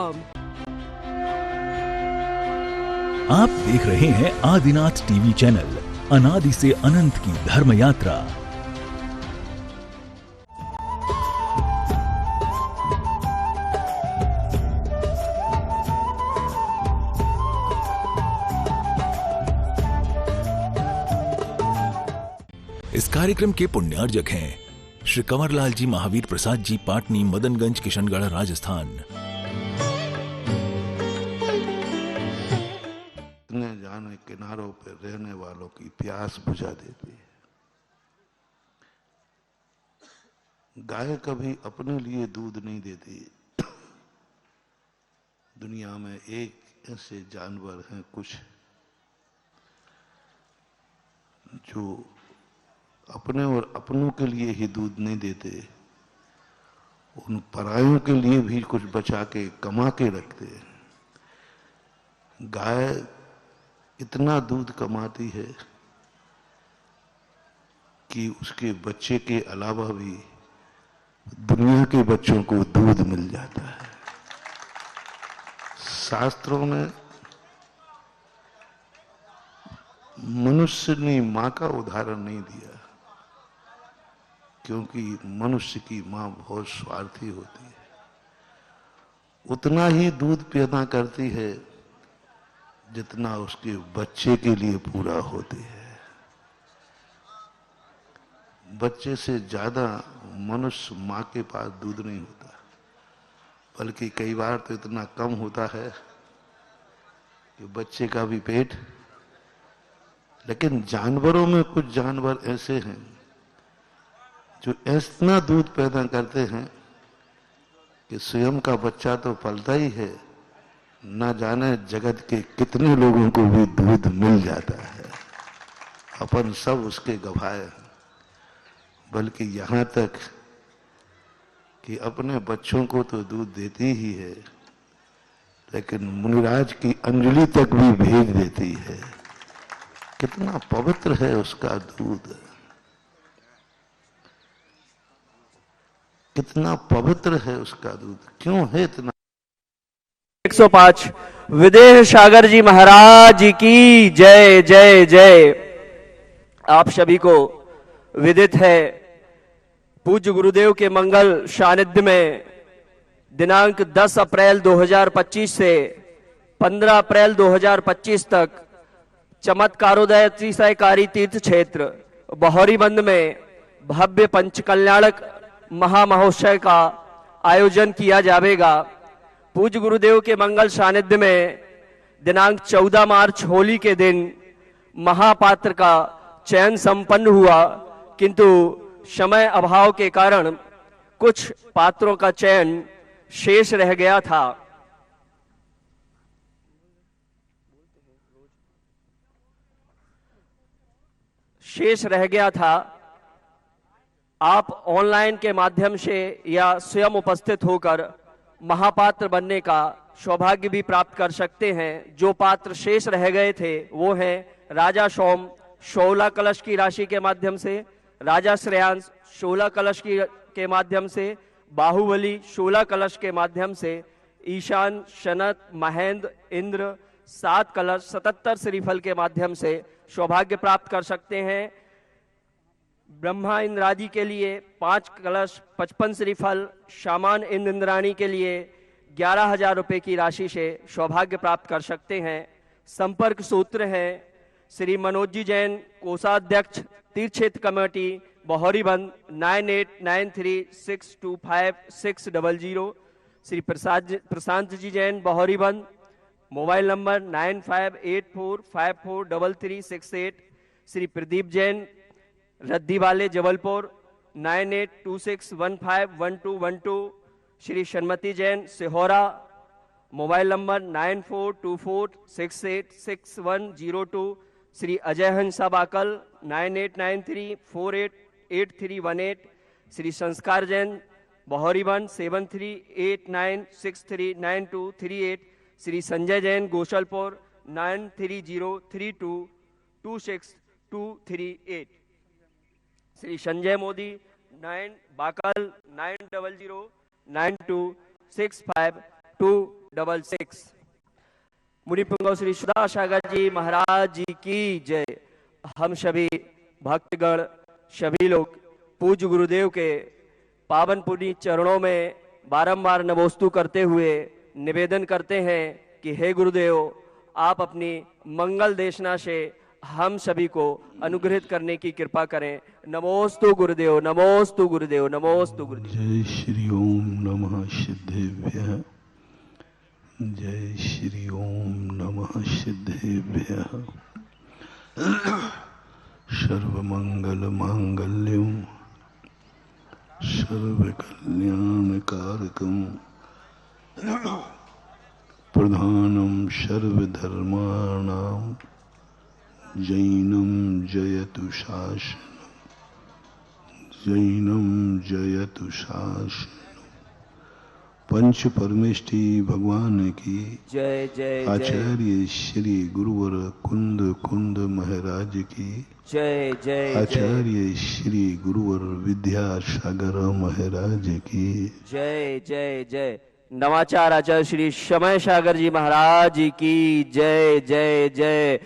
आप देख रहे हैं आदिनाथ टीवी चैनल, अनादि से अनंत की धर्म यात्रा। इस कार्यक्रम के पुण्यार्जक हैं श्री कंवरलाल जी महावीर प्रसाद जी, पाटनी, मदनगंज, किशनगढ़, राजस्थान। जाने किनारों पर रहने वालों की प्यास बुझा देती है। गाय कभी अपने लिए दूध नहीं देती। दुनिया में एक ऐसे जानवर हैं कुछ जो अपने और अपनों के लिए ही दूध नहीं देते, उन परायों के लिए भी कुछ बचा के कमा के रखते हैं। गाय इतना दूध कमाती है कि उसके बच्चे के अलावा भी दुनिया के बच्चों को दूध मिल जाता है। शास्त्रों में मनुष्य ने मां का उदाहरण नहीं दिया, क्योंकि मनुष्य की मां बहुत स्वार्थी होती है। उतना ही दूध पैदा करती है जितना उसके बच्चे के लिए पूरा होती है। बच्चे से ज्यादा मनुष्य मां के पास दूध नहीं होता, बल्कि कई बार तो इतना कम होता है कि बच्चे का भी पेट। लेकिन जानवरों में कुछ जानवर ऐसे हैं जो इतना दूध पैदा करते हैं कि स्वयं का बच्चा तो पलता ही है, न जाने जगत के कितने लोगों को भी दूध मिल जाता है। अपन सब उसके गवाह हैं। बल्कि यहां तक कि अपने बच्चों को तो दूध देती ही है, लेकिन मुनिराज की अंजलि तक भी भेज देती है। कितना पवित्र है उसका दूध, कितना पवित्र है उसका दूध। क्यों है इतना? 105 विदेह सागर जी महाराज की जय जय जय। आप सभी को विदित है, पूज्य गुरुदेव के मंगल सानिध्य में दिनांक 10 अप्रैल 2025 से 15 अप्रैल 2025 तक चमत्कारोदय अतिशयकारी तीर्थ क्षेत्र बहौरीबंद में भव्य पंचकल्याणक महामहोत्सव का आयोजन किया जाएगा। पूज्य गुरुदेव के मंगल सानिध्य में दिनांक 14 मार्च होली के दिन महापात्र का चयन संपन्न हुआ, किंतु समय अभाव के कारण कुछ पात्रों का चयन शेष रह गया था। आप ऑनलाइन के माध्यम से या स्वयं उपस्थित होकर महापात्र बनने का सौभाग्य भी प्राप्त कर सकते हैं। जो पात्र शेष रह गए थे वो हैं राजा सोम 16 कलश की राशि के माध्यम से, राजा श्रेयांश 16 कलश के माध्यम से, बाहुबली 16 कलश के माध्यम से, ईशान, शनत, महेंद्र, इंद्र 7 कलश 77 श्रीफल के माध्यम से सौभाग्य प्राप्त कर सकते हैं। ब्रह्मा इंद्रादि के लिए 5 कलश 55 श्रीफल, शामान इंद्राणी के लिए 11,000 रुपए की राशि से सौभाग्य प्राप्त कर सकते हैं। संपर्क सूत्र है श्री मनोज जी जैन, कोषाध्यक्ष, तीर्थ क्षेत्र committee, Bahoriband 9893625600। Shri Prashant ji Jain, Bahoriband, mobile number 9584543368। Shri Pradeep Jain, रद्दी वाले, जबलपुर 9826151212। Shri Sharmati Jain, Sihora, mobile number 9424686102। श्री अजय हंसा बाकल 9893488318। श्री संस्कार जैन, बहौरीबंद 7389639238। श्री संजय जैन, गोशलपुर 9303226238। श्री संजय मोदी 9 बाकल 90092656 266। मुनि पुंगव श्री सुधा सागर जी महाराज जी की जय। हम सभी भक्तगण, सभी लोग पूज्य गुरुदेव के पावन पुनीत चरणों में बारंबार नमोस्तु करते हुए निवेदन करते हैं कि हे गुरुदेव, आप अपनी मंगल देशना से हम सभी को अनुग्रहित करने की कृपा करें। नमोस्तु गुरुदेव, नमोस्तु गुरुदेव, नमोस्तु गुरुदेव। जय श्री ओम नमः सिद्धेभ्यः। जय श्री ओम नमः सिद्धेभ्यः। सर्वमंगल मांगल्यम सर्वकल्याणकारकम प्रधानम सर्वधर्माणां जैनम जयतु शासनम। जैनम जयतु शासनम। पंच परमेष्टि भगवान की जय जय जय। आचार्य श्री गुरुवर कुंद कुंद महाराज की जय जय जय। आचार्य श्री गुरुवर विद्यासागर महाराज की जय जय जय। नवाचार आचार्य श्री समय सागर जी महाराज जी की जय जय जय।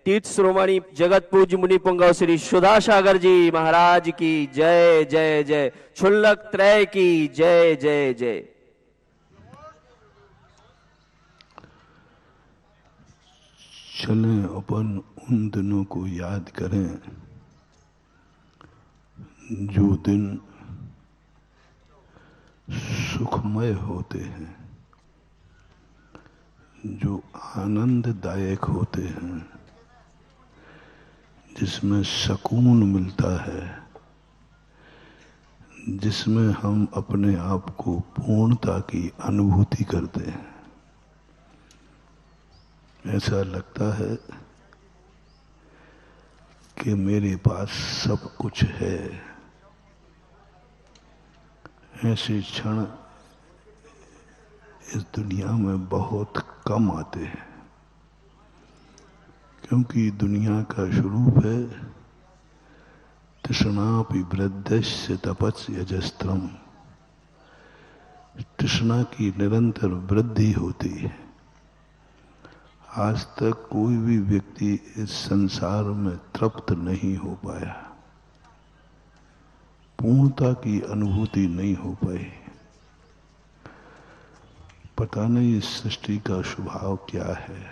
तीर्थ श्रोमणी जगत पूज्य मुनि पुंगव श्री सुधा सागर जी महाराज की जय जय जय। क्षुल्लक त्रय की जय जय जय। चलें अपन उन दिनों को याद करें जो दिन सुखमय होते हैं, जो आनंददायक होते हैं, जिसमें सुकून मिलता है, जिसमें हम अपने आप को पूर्णता की अनुभूति करते हैं। ऐसा लगता है कि मेरे पास सब कुछ है। ऐसे क्षण इस दुनिया में बहुत कम आते हैं, क्योंकि दुनिया का स्वरूप है तृष्णापि वृद्धस्य तपस्य यजस्त्रम। तृष्णा की निरंतर वृद्धि होती है। आज तक कोई भी व्यक्ति इस संसार में तृप्त नहीं हो पाया, पूर्णता की अनुभूति नहीं हो पाई। पता नहीं इस सृष्टि का स्वभाव क्या है।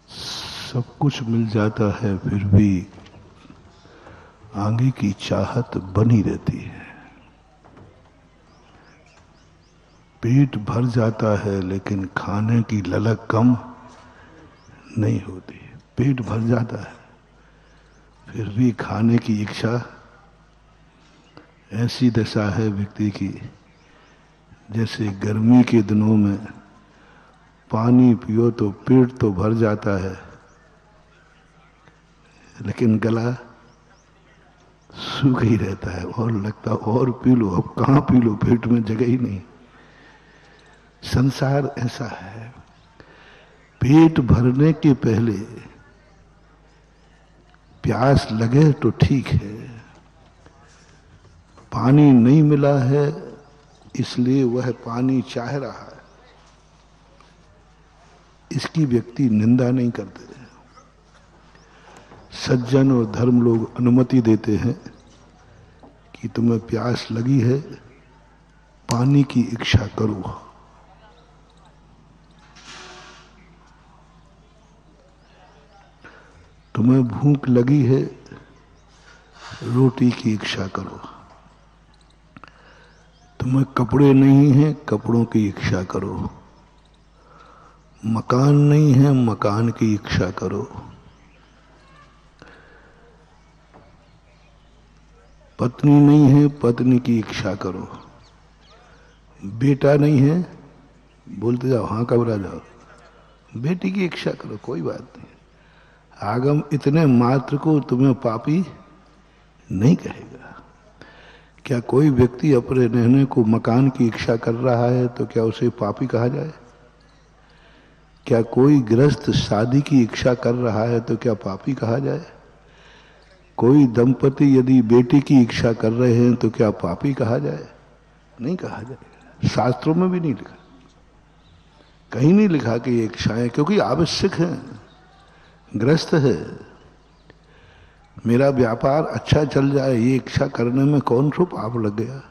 सब कुछ मिल जाता है, फिर भी आगे की चाहत बनी रहती है। पेट भर जाता है, लेकिन खाने की ललक कम नहीं होती। पेट भर जाता है, फिर भी खाने की इच्छा। ऐसी दशा है व्यक्ति की जैसे गर्मी के दिनों में पानी पियो तो पेट तो भर जाता है, लेकिन गला सूख ही रहता है और लगता और पी लो। अब कहाँ पी लो, पेट में जगह ही नहीं। संसार ऐसा है। पेट भरने के पहले प्यास लगे तो ठीक है। पानी नहीं मिला है इसलिए वह पानी चाह रहा है, इसकी व्यक्ति निंदा नहीं करते। सज्जन और धर्म लोग अनुमति देते हैं कि तुम्हें प्यास लगी है, पानी की इच्छा करो। तुम्हें भूख लगी है, रोटी की इच्छा करो। तुम्हें कपड़े नहीं हैं, कपड़ों की इच्छा करो। मकान नहीं है, मकान की इच्छा करो। पत्नी नहीं है, पत्नी की इच्छा करो। बेटा नहीं है, बोलते जाओ हाँ घबरा जाओ, बेटी की इच्छा करो, कोई बात नहीं। आगम इतने मात्र को तुम्हें पापी नहीं कहेगा। क्या कोई व्यक्ति अपने रहने को मकान की इच्छा कर रहा है तो क्या उसे पापी कहा जाए? क्या कोई गृहस्थ शादी की इच्छा कर रहा है तो क्या पापी कहा जाए? कोई दंपति यदि बेटी की इच्छा कर रहे हैं तो क्या पापी कहा जाए? नहीं कहा जाएगा। शास्त्रों में भी नहीं लिखा, कहीं नहीं लिखा कि ये इच्छाएं, क्योंकि आवश्यक है, ग्रस्त है। मेरा व्यापार अच्छा चल जाए ये इच्छा करने में कौन सा पाप लग गया?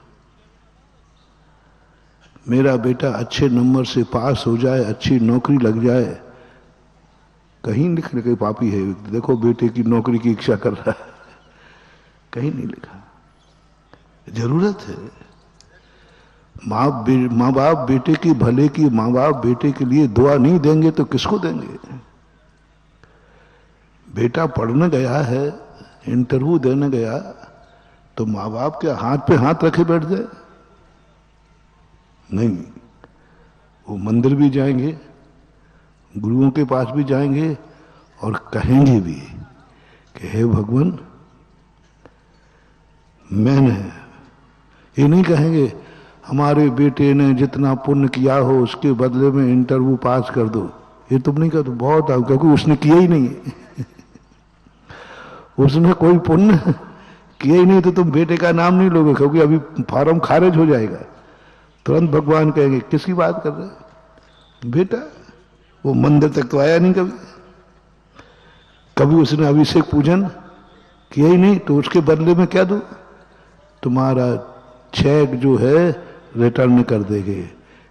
मेरा बेटा अच्छे नंबर से पास हो जाए, अच्छी नौकरी लग जाए, कहीं लिखने के पापी है देखो बेटे की नौकरी की इच्छा कर रहा है, कहीं नहीं लिखा। जरूरत है, माँ बाप बेटे की भले की, माँ बाप बेटे के लिए दुआ नहीं देंगे तो किसको देंगे? बेटा पढ़ने गया है, इंटरव्यू देने गया, तो माँ बाप के हाथ पे हाथ रखे बैठ जाए? नहीं, वो मंदिर भी जाएंगे, गुरुओं के पास भी जाएंगे और कहेंगे भी कि हे भगवान, मैंने, ये नहीं कहेंगे हमारे बेटे ने जितना पुण्य किया हो उसके बदले में इंटरव्यू पास कर दो, ये तुम नहीं कर दो, बहुत आओ, क्योंकि उसने किया ही नहीं उसने कोई पुण्य किया ही नहीं, तो तुम बेटे का नाम नहीं लोगे, क्योंकि अभी फॉर्म खारिज हो जाएगा। तुरंत भगवान कहेंगे किसकी बात कर रहे हैं? बेटा वो मंदिर तक तो आया नहीं, कभी उसने अभिषेक पूजन किया ही नहीं, तो उसके बदले में क्या दो? तुम्हारा चेक जो है रिटर्न कर देंगे,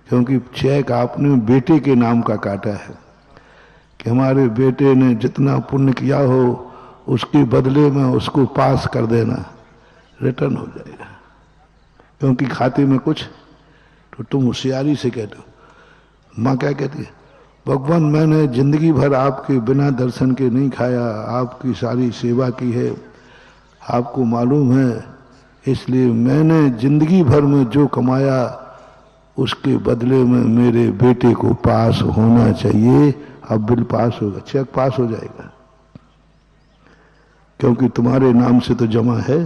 क्योंकि चेक आपने बेटे के नाम का काटा है कि हमारे बेटे ने जितना पुण्य किया हो उसके बदले में उसको पास कर देना, रिटर्न हो जाएगा। क्योंकि खाते में कुछ, तो तुम होशियारी से कहते हो। माँ क्या कहती है? भगवान मैंने जिंदगी भर आपके बिना दर्शन के नहीं खाया, आपकी सारी सेवा की है, आपको मालूम है, इसलिए मैंने जिंदगी भर में जो कमाया उसके बदले में मेरे बेटे को पास होना चाहिए। अब बिल पास होगा, चेक पास हो जाएगा, क्योंकि तुम्हारे नाम से तो जमा है।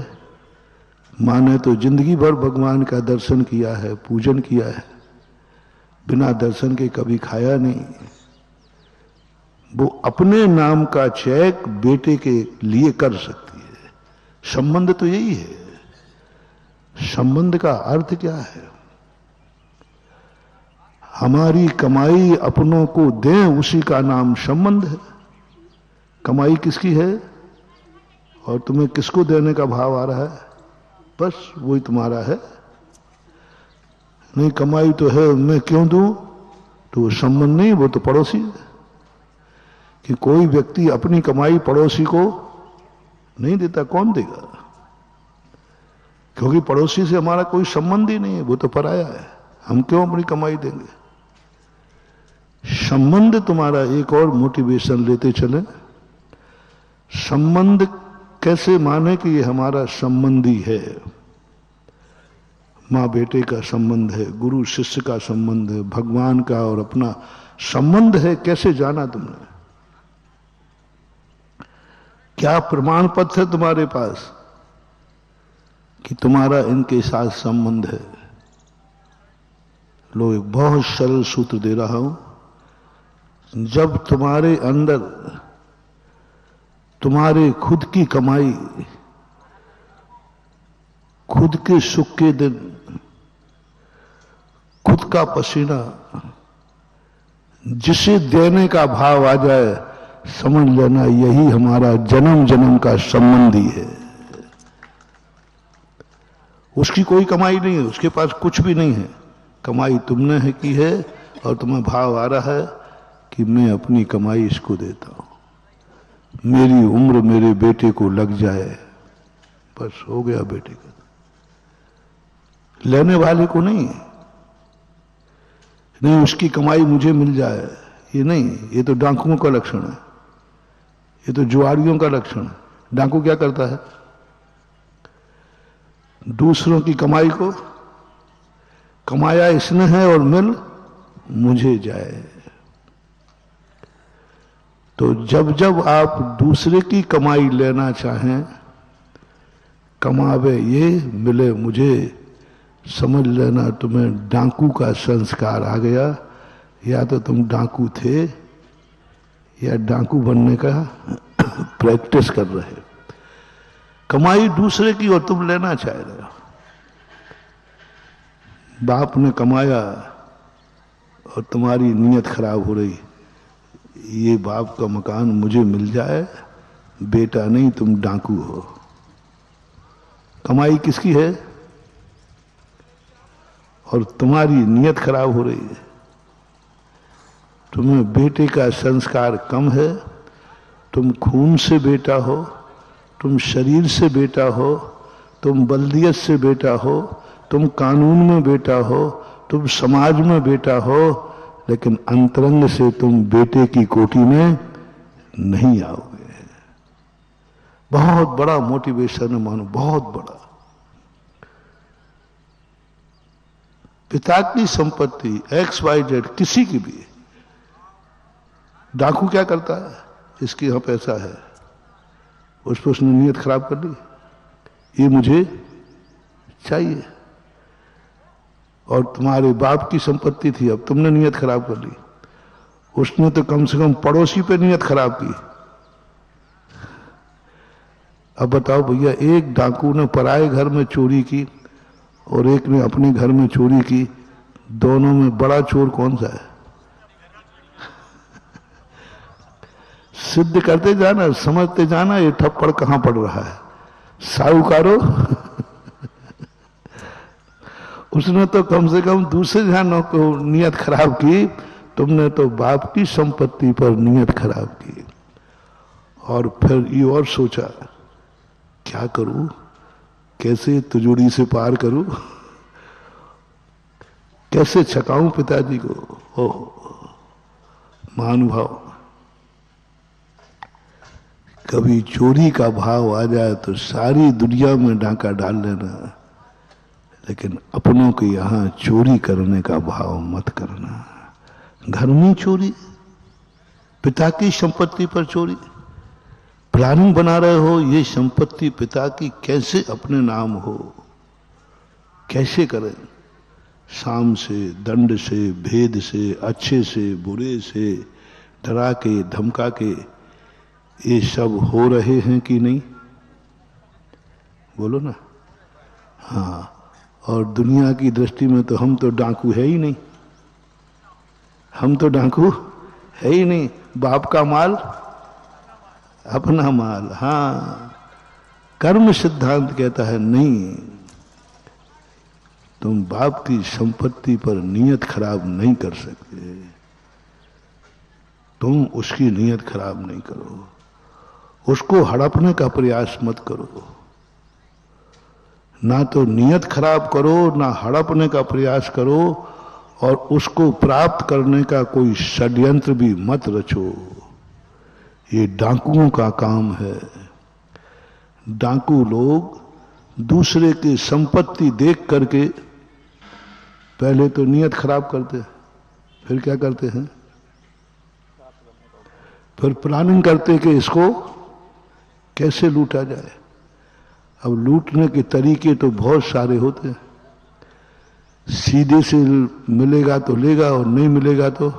माँ ने तो जिंदगी भर भगवान का दर्शन किया है, पूजन किया है, बिना दर्शन के कभी खाया नहीं। वो अपने नाम का चेक बेटे के लिए कर सकती है। संबंध तो यही है। संबंध का अर्थ क्या है? हमारी कमाई अपनों को दें, उसी का नाम संबंध है। कमाई किसकी है और तुम्हें किसको देने का भाव आ रहा है, बस वही तुम्हारा है। नहीं कमाई तो है, मैं क्यों दूं, तो वो संबंध नहीं, वो तो पड़ोसी है। कि कोई व्यक्ति अपनी कमाई पड़ोसी को नहीं देता, कौन देगा? क्योंकि पड़ोसी से हमारा कोई संबंध ही नहीं है, वो तो पराया है, हम क्यों अपनी कमाई देंगे? संबंध तुम्हारा एक और मोटिवेशन लेते चले। संबंध कैसे माने कि ये हमारा संबंधी है? माँ बेटे का संबंध है, गुरु शिष्य का संबंध है, भगवान का और अपना संबंध है। कैसे जाना तुमने? क्या प्रमाण पत्र है तुम्हारे पास कि तुम्हारा इनके साथ संबंध है? लो एक बहुत सरल सूत्र दे रहा हूं। जब तुम्हारे अंदर तुम्हारे खुद की कमाई, खुद के सुख के दिन, खुद का पसीना, जिसे देने का भाव आ जाए, समझ लेना यही हमारा जन्म जन्म का संबंधी है। उसकी कोई कमाई नहीं है, उसके पास कुछ भी नहीं है, कमाई तुमने है की है और तुम्हें भाव आ रहा है कि मैं अपनी कमाई इसको देता हूं, मेरी उम्र मेरे बेटे को लग जाए, बस हो गया बेटे का। लेने वाले को नहीं, नहीं उसकी कमाई मुझे मिल जाए, ये नहीं, ये तो डाकुओं का लक्षण है, ये तो जुआरियों का लक्षण है। डाकू क्या करता है? दूसरों की कमाई को, कमाया इसने है और मिल मुझे जाए। तो जब जब आप दूसरे की कमाई लेना चाहें, कमावे ये मिले मुझे, समझ लेना तुम्हें डाकू का संस्कार आ गया। या तो तुम डाकू थे या डाकू बनने का प्रैक्टिस कर रहे। कमाई दूसरे की और तुम लेना चाह रहे हो। बाप ने कमाया और तुम्हारी नीयत खराब हो रही, ये बाप का मकान मुझे मिल जाए, बेटा नहीं तुम डाकू हो। कमाई किसकी है और तुम्हारी नीयत खराब हो रही है। तुम्हें बेटे का संस्कार कम है, तुम खून से बेटा हो, तुम शरीर से बेटा हो, तुम बल्दियत से बेटा हो, तुम कानून में बेटा हो, तुम समाज में बेटा हो, लेकिन अंतरंग से तुम बेटे की कोटि में नहीं आओगे। बहुत बड़ा मोटिवेशन है मानो, बहुत बड़ा। पिता की संपत्ति XYZ किसी की भी, डाकू क्या करता है, इसके यहां पैसा है, उस पर उसने नीयत खराब कर ली, ये मुझे चाहिए। और तुम्हारे बाप की संपत्ति थी, अब तुमने नीयत खराब कर ली, उसने तो कम से कम पड़ोसी पे नीयत खराब की। अब बताओ भैया, एक डाकू ने पराए घर में चोरी की और एक ने अपने घर में चोरी की, दोनों में बड़ा चोर कौन सा है? सिद्ध करते जाना, समझते जाना ये थप्पड़ कहां पड़ रहा है। साहूकारों उसने तो कम से कम दूसरे जानों को नियत खराब की, तुमने तो बाप की संपत्ति पर नियत खराब की। और फिर ये और सोचा क्या करूं, कैसे तिजोरी से पार करूं, कैसे छकाऊं पिताजी को। ओह महानुभाव, कभी चोरी का भाव आ जाए तो सारी दुनिया में डाका डाल लेना, लेकिन अपनों के यहां चोरी करने का भाव मत करना। घर में चोरी, पिता की संपत्ति पर चोरी, प्लानिंग बना रहे हो ये संपत्ति पिता की कैसे अपने नाम हो, कैसे करें, साम से, दंड से, भेद से, अच्छे से, बुरे से, डरा के, धमका के, ये सब हो रहे हैं कि नहीं? बोलो ना। हाँ, और दुनिया की दृष्टि में तो हम तो डाकू है ही नहीं, हम तो डाकू है ही नहीं। बाप का माल अपना माल। हाँ, कर्म सिद्धांत कहता है नहीं, तुम बाप की संपत्ति पर नियत खराब नहीं कर सकते, तुम उसकी नियत खराब नहीं करो, उसको हड़पने का प्रयास मत करो। ना तो नियत खराब करो, ना हड़पने का प्रयास करो, और उसको प्राप्त करने का कोई षड्यंत्र भी मत रचो। ये डाकुओं का काम है। डाकू लोग दूसरे की संपत्ति देख करके पहले तो नियत खराब करते, फिर क्या करते हैं, फिर प्लानिंग करते कि इसको कैसे लूटा जाए। अब लूटने के तरीके तो बहुत सारे होते हैं, सीधे से मिलेगा तो लेगा और नहीं मिलेगा तो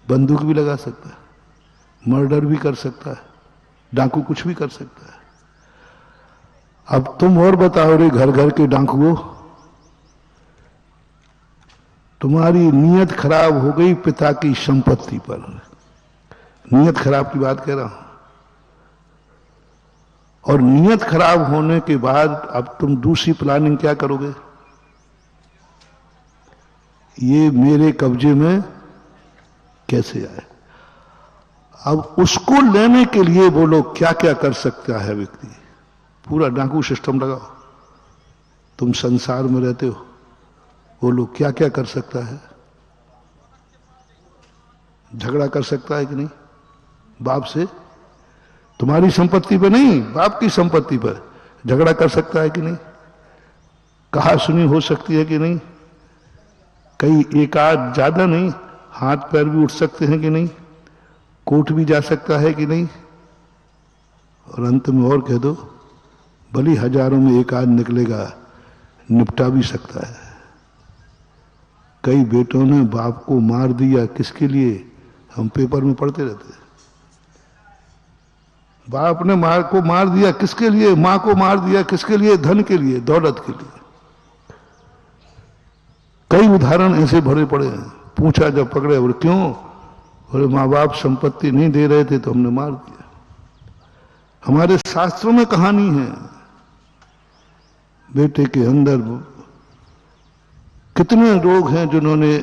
बंदूक भी लगा सकता है, मर्डर भी कर सकता है, डाकू कुछ भी कर सकता है। अब तुम और बताओ रे घर घर के डाकुओं, तुम्हारी नियत खराब हो गई पिता की संपत्ति पर। नियत खराब की बात कह रहा हूं। और नियत खराब होने के बाद अब तुम दूसरी प्लानिंग क्या करोगे, ये मेरे कब्जे में कैसे आए। अब उसको लेने के लिए बोलो क्या क्या कर सकता है व्यक्ति। पूरा डाकू सिस्टम लगाओ, तुम संसार में रहते हो, बोलो क्या क्या कर सकता है। झगड़ा कर सकता है कि नहीं बाप से, तुम्हारी संपत्ति पर नहीं, बाप की संपत्ति पर झगड़ा कर सकता है कि नहीं, कहा सुनी हो सकती है कि नहीं, कई एक आध ज्यादा नहीं, हाथ पैर भी उठ सकते हैं कि नहीं, कोर्ट भी जा सकता है कि नहीं। और अंत में और कह दो, भली हजारों में एक आध निकलेगा, निपटा भी सकता है। कई बेटों ने बाप को मार दिया, किसके लिए, हम पेपर में पढ़ते रहते हैं। बाप ने माँ को मार दिया किसके लिए, माँ को मार दिया किसके लिए, धन के लिए, दौलत के लिए। कई उदाहरण ऐसे भरे पड़े हैं। पूछा जब पकड़े, और क्यों? बोले माँ बाप संपत्ति नहीं दे रहे थे तो हमने मार दिया। हमारे शास्त्रों में कहानी है, बेटे के अंदर कितने लोग हैं जिन्होंने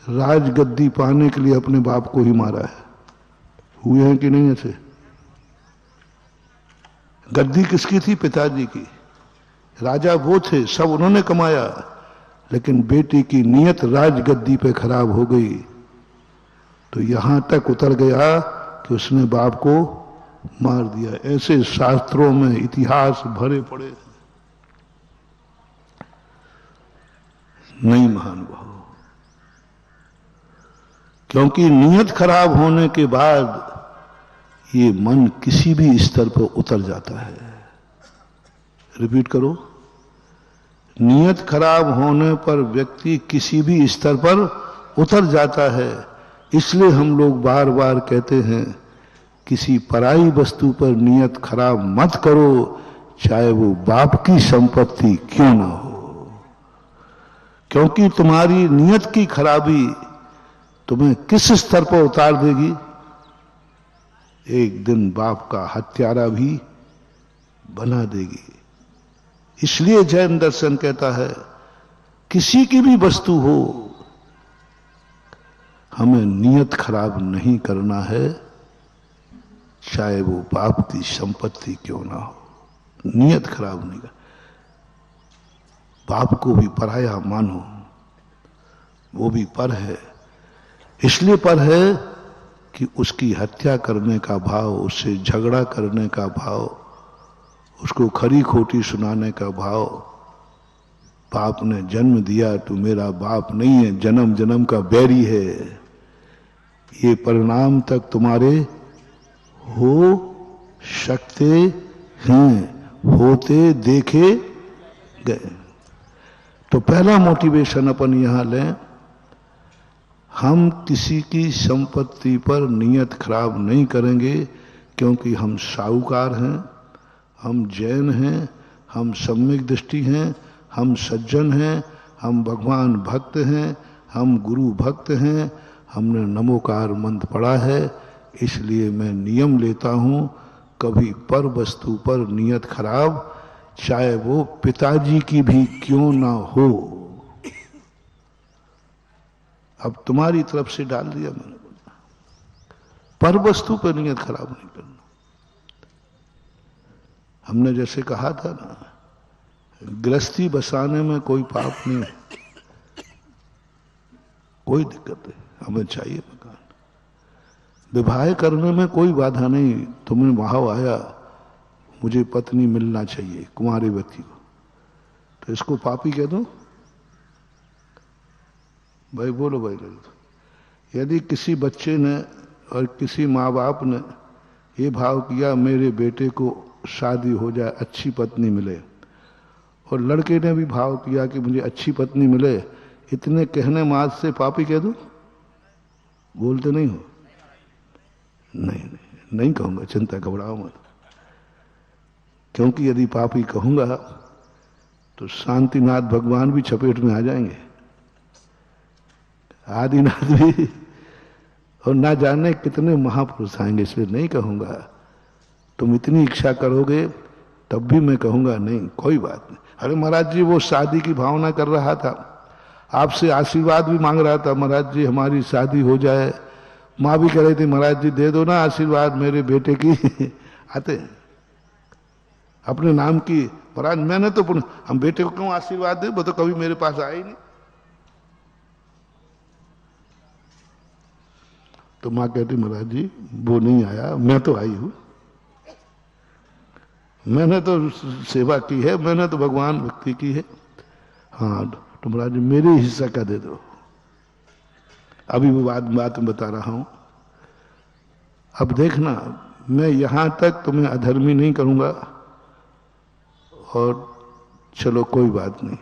राजगद्दी पाने के लिए अपने बाप को ही मारा है। हुए हैं कि नहीं ऐसे? गद्दी किसकी थी? पिताजी की। राजा वो थे, सब उन्होंने कमाया, लेकिन बेटी की नीयत राजगद्दी पे खराब हो गई तो यहां तक उतर गया कि उसने बाप को मार दिया। ऐसे शास्त्रों में इतिहास भरे पड़े। नहीं महानुभाव, क्योंकि नीयत खराब होने के बाद ये मन किसी भी स्तर पर उतर जाता है। रिपीट करो, नीयत खराब होने पर व्यक्ति किसी भी स्तर पर उतर जाता है। इसलिए हम लोग बार बार कहते हैं किसी पराई वस्तु पर नियत खराब मत करो, चाहे वो बाप की संपत्ति क्यों ना हो, क्योंकि तुम्हारी नियत की खराबी तुम्हें किस स्तर पर उतार देगी? एक दिन बाप का हत्यारा भी बना देगी। इसलिए जैन दर्शन कहता है किसी की भी वस्तु हो, हमें नियत खराब नहीं करना है, चाहे वो बाप की संपत्ति क्यों ना हो। नियत खराब नहीं कर, बाप को भी पराया मानो, वो भी पर है। इसलिए पर है कि उसकी हत्या करने का भाव, उससे झगड़ा करने का भाव, उसको खरी खोटी सुनाने का भाव, बाप ने जन्म दिया तो मेरा बाप नहीं है, जन्म जन्म का बैरी है, ये परिणाम तक तुम्हारे हो सकते हैं, होते देखे गए। तो पहला मोटिवेशन अपन यहां लें, हम किसी की संपत्ति पर नियत खराब नहीं करेंगे, क्योंकि हम साहूकार हैं, हम जैन हैं, हम सम्यक दृष्टि हैं, हम सज्जन हैं, हम भगवान भक्त हैं, हम गुरु भक्त हैं, हमने नमोकार मंत्र पढ़ा है। इसलिए मैं नियम लेता हूं, कभी पर वस्तु पर नियत खराब, चाहे वो पिताजी की भी क्यों ना हो। अब तुम्हारी तरफ से डाल दिया मैंने, पर वस्तु पर नियत खराब नहीं करना। हमने जैसे कहा था ना, गृहस्थी बसाने में कोई पाप नहीं, कोई दिक्कत नहीं, हमें चाहिए मकान। विवाह करने में कोई बाधा नहीं, तुम्हें भाव आया मुझे पत्नी मिलना चाहिए कुंवारे व्यक्ति को, तो इसको पापी कह दो? भाई बोलो भाई, यदि किसी बच्चे ने और किसी माँ बाप ने ये भाव किया मेरे बेटे को शादी हो जाए, अच्छी पत्नी मिले, और लड़के ने भी भाव किया कि मुझे अच्छी पत्नी मिले, इतने कहने मात्र से पापी कह दो? बोलते नहीं हो? नहीं कहूंगा, चिंता घबराओ मत, क्योंकि यदि पापी कहूंगा तो शांतिनाथ भगवान भी चपेट में आ जाएंगे, आदिनाथ भी, और ना जाने कितने महापुरुष आएंगे। इसलिए नहीं कहूंगा। तुम इतनी इच्छा करोगे तब भी मैं कहूंगा नहीं, कोई बात नहीं। अरे महाराज जी वो शादी की भावना कर रहा था, आपसे आशीर्वाद भी मांग रहा था, महाराज जी हमारी शादी हो जाए। माँ भी कह रही थी महाराज जी दे दो ना आशीर्वाद मेरे बेटे की आते अपने नाम की। महाराज मैंने तो हम बेटे को क्यों आशीर्वाद दे, वो तो कभी मेरे पास आए ही नहीं। तो माँ कहती महाराज जी वो नहीं आया, मैं तो आई हूं, मैंने तो सेवा की है, मैंने तो भगवान भक्ति की है। हाँ तो महाराज जी मेरे हिस्सा का दे दो। अभी वो बात में बता रहा हूं। अब देखना, मैं यहां तक तुम्हें अधर्मी नहीं करूंगा, और चलो कोई बात नहीं,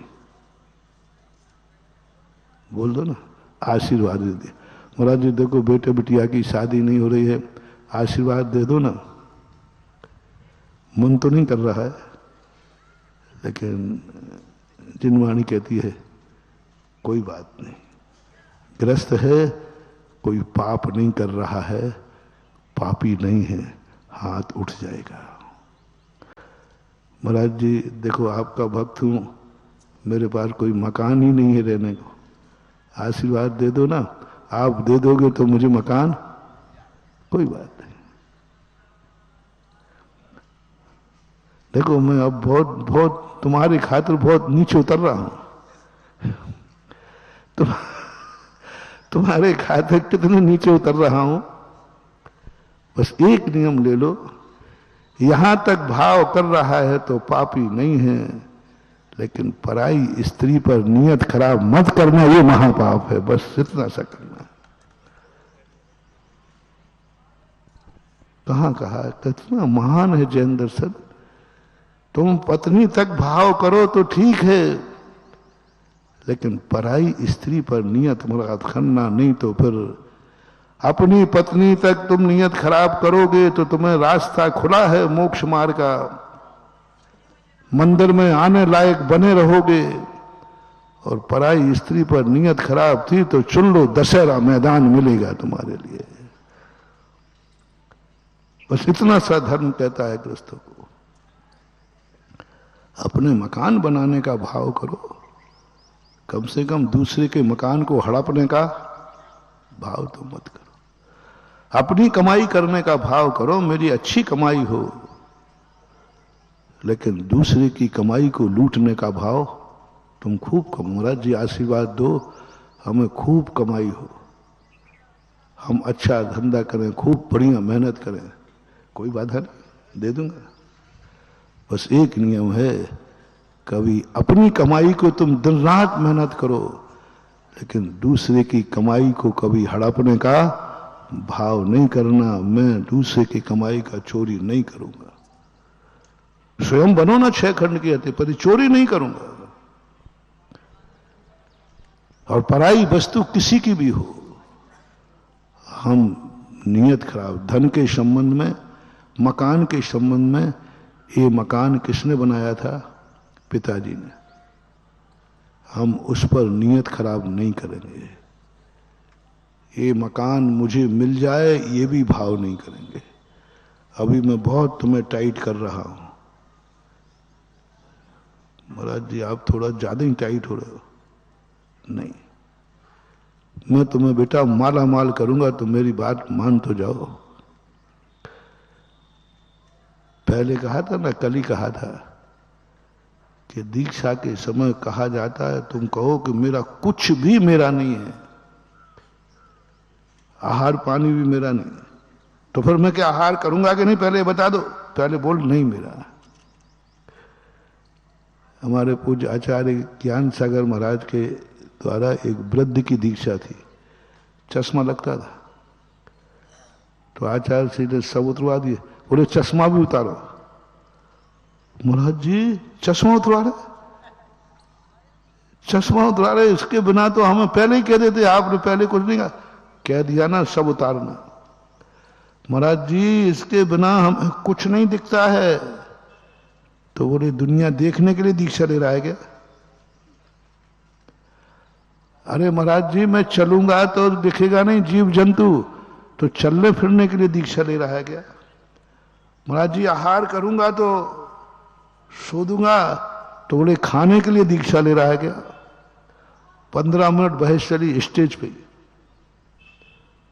बोल दो ना, आशीर्वाद दे दिया। महाराज जी देखो बेटे बिटिया की शादी नहीं हो रही है, आशीर्वाद दे दो ना। मन तो नहीं कर रहा है, लेकिन जिनवाणी कहती है कोई बात नहीं, ग्रस्त है, कोई पाप नहीं कर रहा है, पापी नहीं है, हाथ उठ जाएगा। महाराज जी देखो, आपका भक्त हूं, मेरे पास कोई मकान ही नहीं है रहने को, आशीर्वाद दे दो ना, आप दे दोगे तो मुझे मकान, कोई बात नहीं। देखो मैं अब बहुत बहुत तुम्हारी खातिर बहुत नीचे उतर रहा हूं, तुम्हारे खातिर कितने नीचे उतर रहा हूं। बस एक नियम ले लो, यहां तक भाव कर रहा है तो पापी नहीं है, लेकिन पराई स्त्री पर नियत खराब मत करना, ये महापाप है। बस इतना सा करना। कहां कहा, कितना महान है जैन दर्शन। तुम पत्नी तक भाव करो तो ठीक है, लेकिन पराई स्त्री पर नियत मुराद करना नहीं, तो फिर अपनी पत्नी तक तुम नियत खराब करोगे तो तुम्हें रास्ता खुला है मोक्ष मार्ग का, मंदिर में आने लायक बने रहोगे। और पराई स्त्री पर नियत खराब थी तो चुन लो, दशहरा मैदान मिलेगा तुम्हारे लिए। बस इतना सा धर्म कहता है ग्रस्तों को। अपने मकान बनाने का भाव करो, कम से कम दूसरे के मकान को हड़पने का भाव तो मत करो। अपनी कमाई करने का भाव करो, मेरी अच्छी कमाई हो, लेकिन दूसरे की कमाई को लूटने का भाव तुम खूब कमाओ। महाराज जी आशीर्वाद दो, हमें खूब कमाई हो, हम अच्छा धंधा करें, खूब बढ़िया मेहनत करें, कोई बाधा नहीं, दे दूंगा। बस एक नियम है, कभी अपनी कमाई को तुम दिन रात मेहनत करो, लेकिन दूसरे की कमाई को कभी हड़पने का भाव नहीं करना। मैं दूसरे की कमाई का चोरी नहीं करूंगा। स्वयं बनो ना 6 खंड की हत्या, पर चोरी नहीं करूंगा। और पराई वस्तु किसी की भी हो, हम नियत खराब, धन के संबंध में, मकान के संबंध में, ये मकान किसने बनाया था? पिताजी ने। हम उस पर नियत खराब नहीं करेंगे। ये मकान मुझे मिल जाए, ये भी भाव नहीं करेंगे। अभी मैं बहुत तुम्हें टाइट कर रहा हूं। महाराज जी आप थोड़ा ज्यादा ही टाइट हो रहे हो। नहीं, मैं तुम्हें बेटा माला माल करूंगा तो मेरी बात मान तो जाओ। पहले कहा था ना, कल ही कहा था कि दीक्षा के समय कहा जाता है, तुम कहो कि मेरा कुछ भी मेरा नहीं है, आहार पानी भी मेरा नहीं है, तो फिर मैं क्या आहार करूंगा कि नहीं, पहले बता दो। पहले बोल नहीं मेरा। हमारे पूज्य आचार्य ज्ञान सागर महाराज के द्वारा एक वृद्ध की दीक्षा थी, चश्मा लगता था, तो आचार्य श्री ने सब उतरवा दिए, बोले चश्मा भी उतारो। महाराज जी चश्मा उतरा रहे, चश्मा उतरा रहे, इसके बिना तो हमें पहले ही कह देते, आपने पहले कुछ नहीं कह दिया ना, सब उतारना। महाराज जी इसके बिना हमें कुछ नहीं दिखता है। तो बोले दुनिया देखने के लिए दीक्षा ले रहा है क्या? अरे महाराज जी मैं चलूंगा तो दिखेगा नहीं जीव जंतु, तो चलने फिरने के लिए दीक्षा ले रहा है क्या? महाराज जी आहार करूंगा तो सो दूंगा, तो बोले खाने के लिए दीक्षा ले रहा है क्या? 15 मिनट बहस चली स्टेज पे।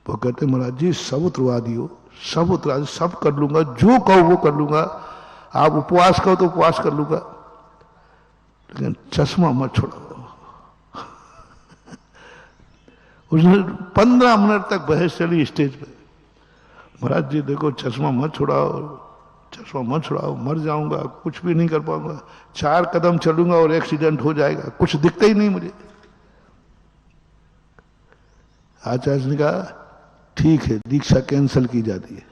वो कहते महाराज जी सब उतरवा दियो, सब उतरा, सब कर लूंगा, जो कहो वो कर लूंगा, आप उपवास कहो तो उपवास कर लूंगा, लेकिन चश्मा मत छोड़ो। उसने 15 मिनट तक बहस चली स्टेज पे। महाराज जी देखो चश्मा मत छुड़ाओ, चश्मा मत छुड़ाओ, मर जाऊंगा, कुछ भी नहीं कर पाऊंगा, 4 कदम चलूंगा और एक्सीडेंट हो जाएगा, कुछ दिखता ही नहीं मुझे। आचार्य ने कहा ठीक है, दीक्षा कैंसिल की जाती है।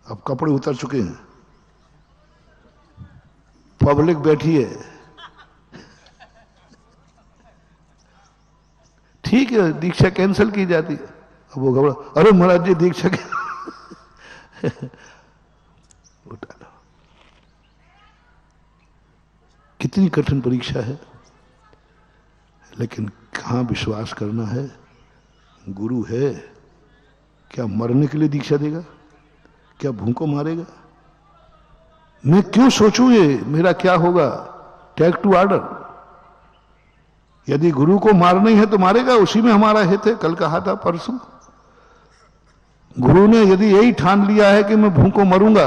अब कपड़े उतर चुके हैं, पब्लिक बैठी है, ठीक है दीक्षा कैंसिल की जाती है। अब वो घबरा, अरे महाराज जी दीक्षा उठा लो। कितनी कठिन परीक्षा है। लेकिन कहाँ विश्वास करना है? गुरु है, क्या मरने के लिए दीक्षा देगा? क्या भूखों मारेगा? मैं क्यों सोचूं ये मेरा क्या होगा? Take to order. यदि गुरु को मारना ही है तो मारेगा, उसी में हमारा हित है। कल कहा था, परसों, गुरु ने यदि यही ठान लिया है कि मैं भूखों मरूंगा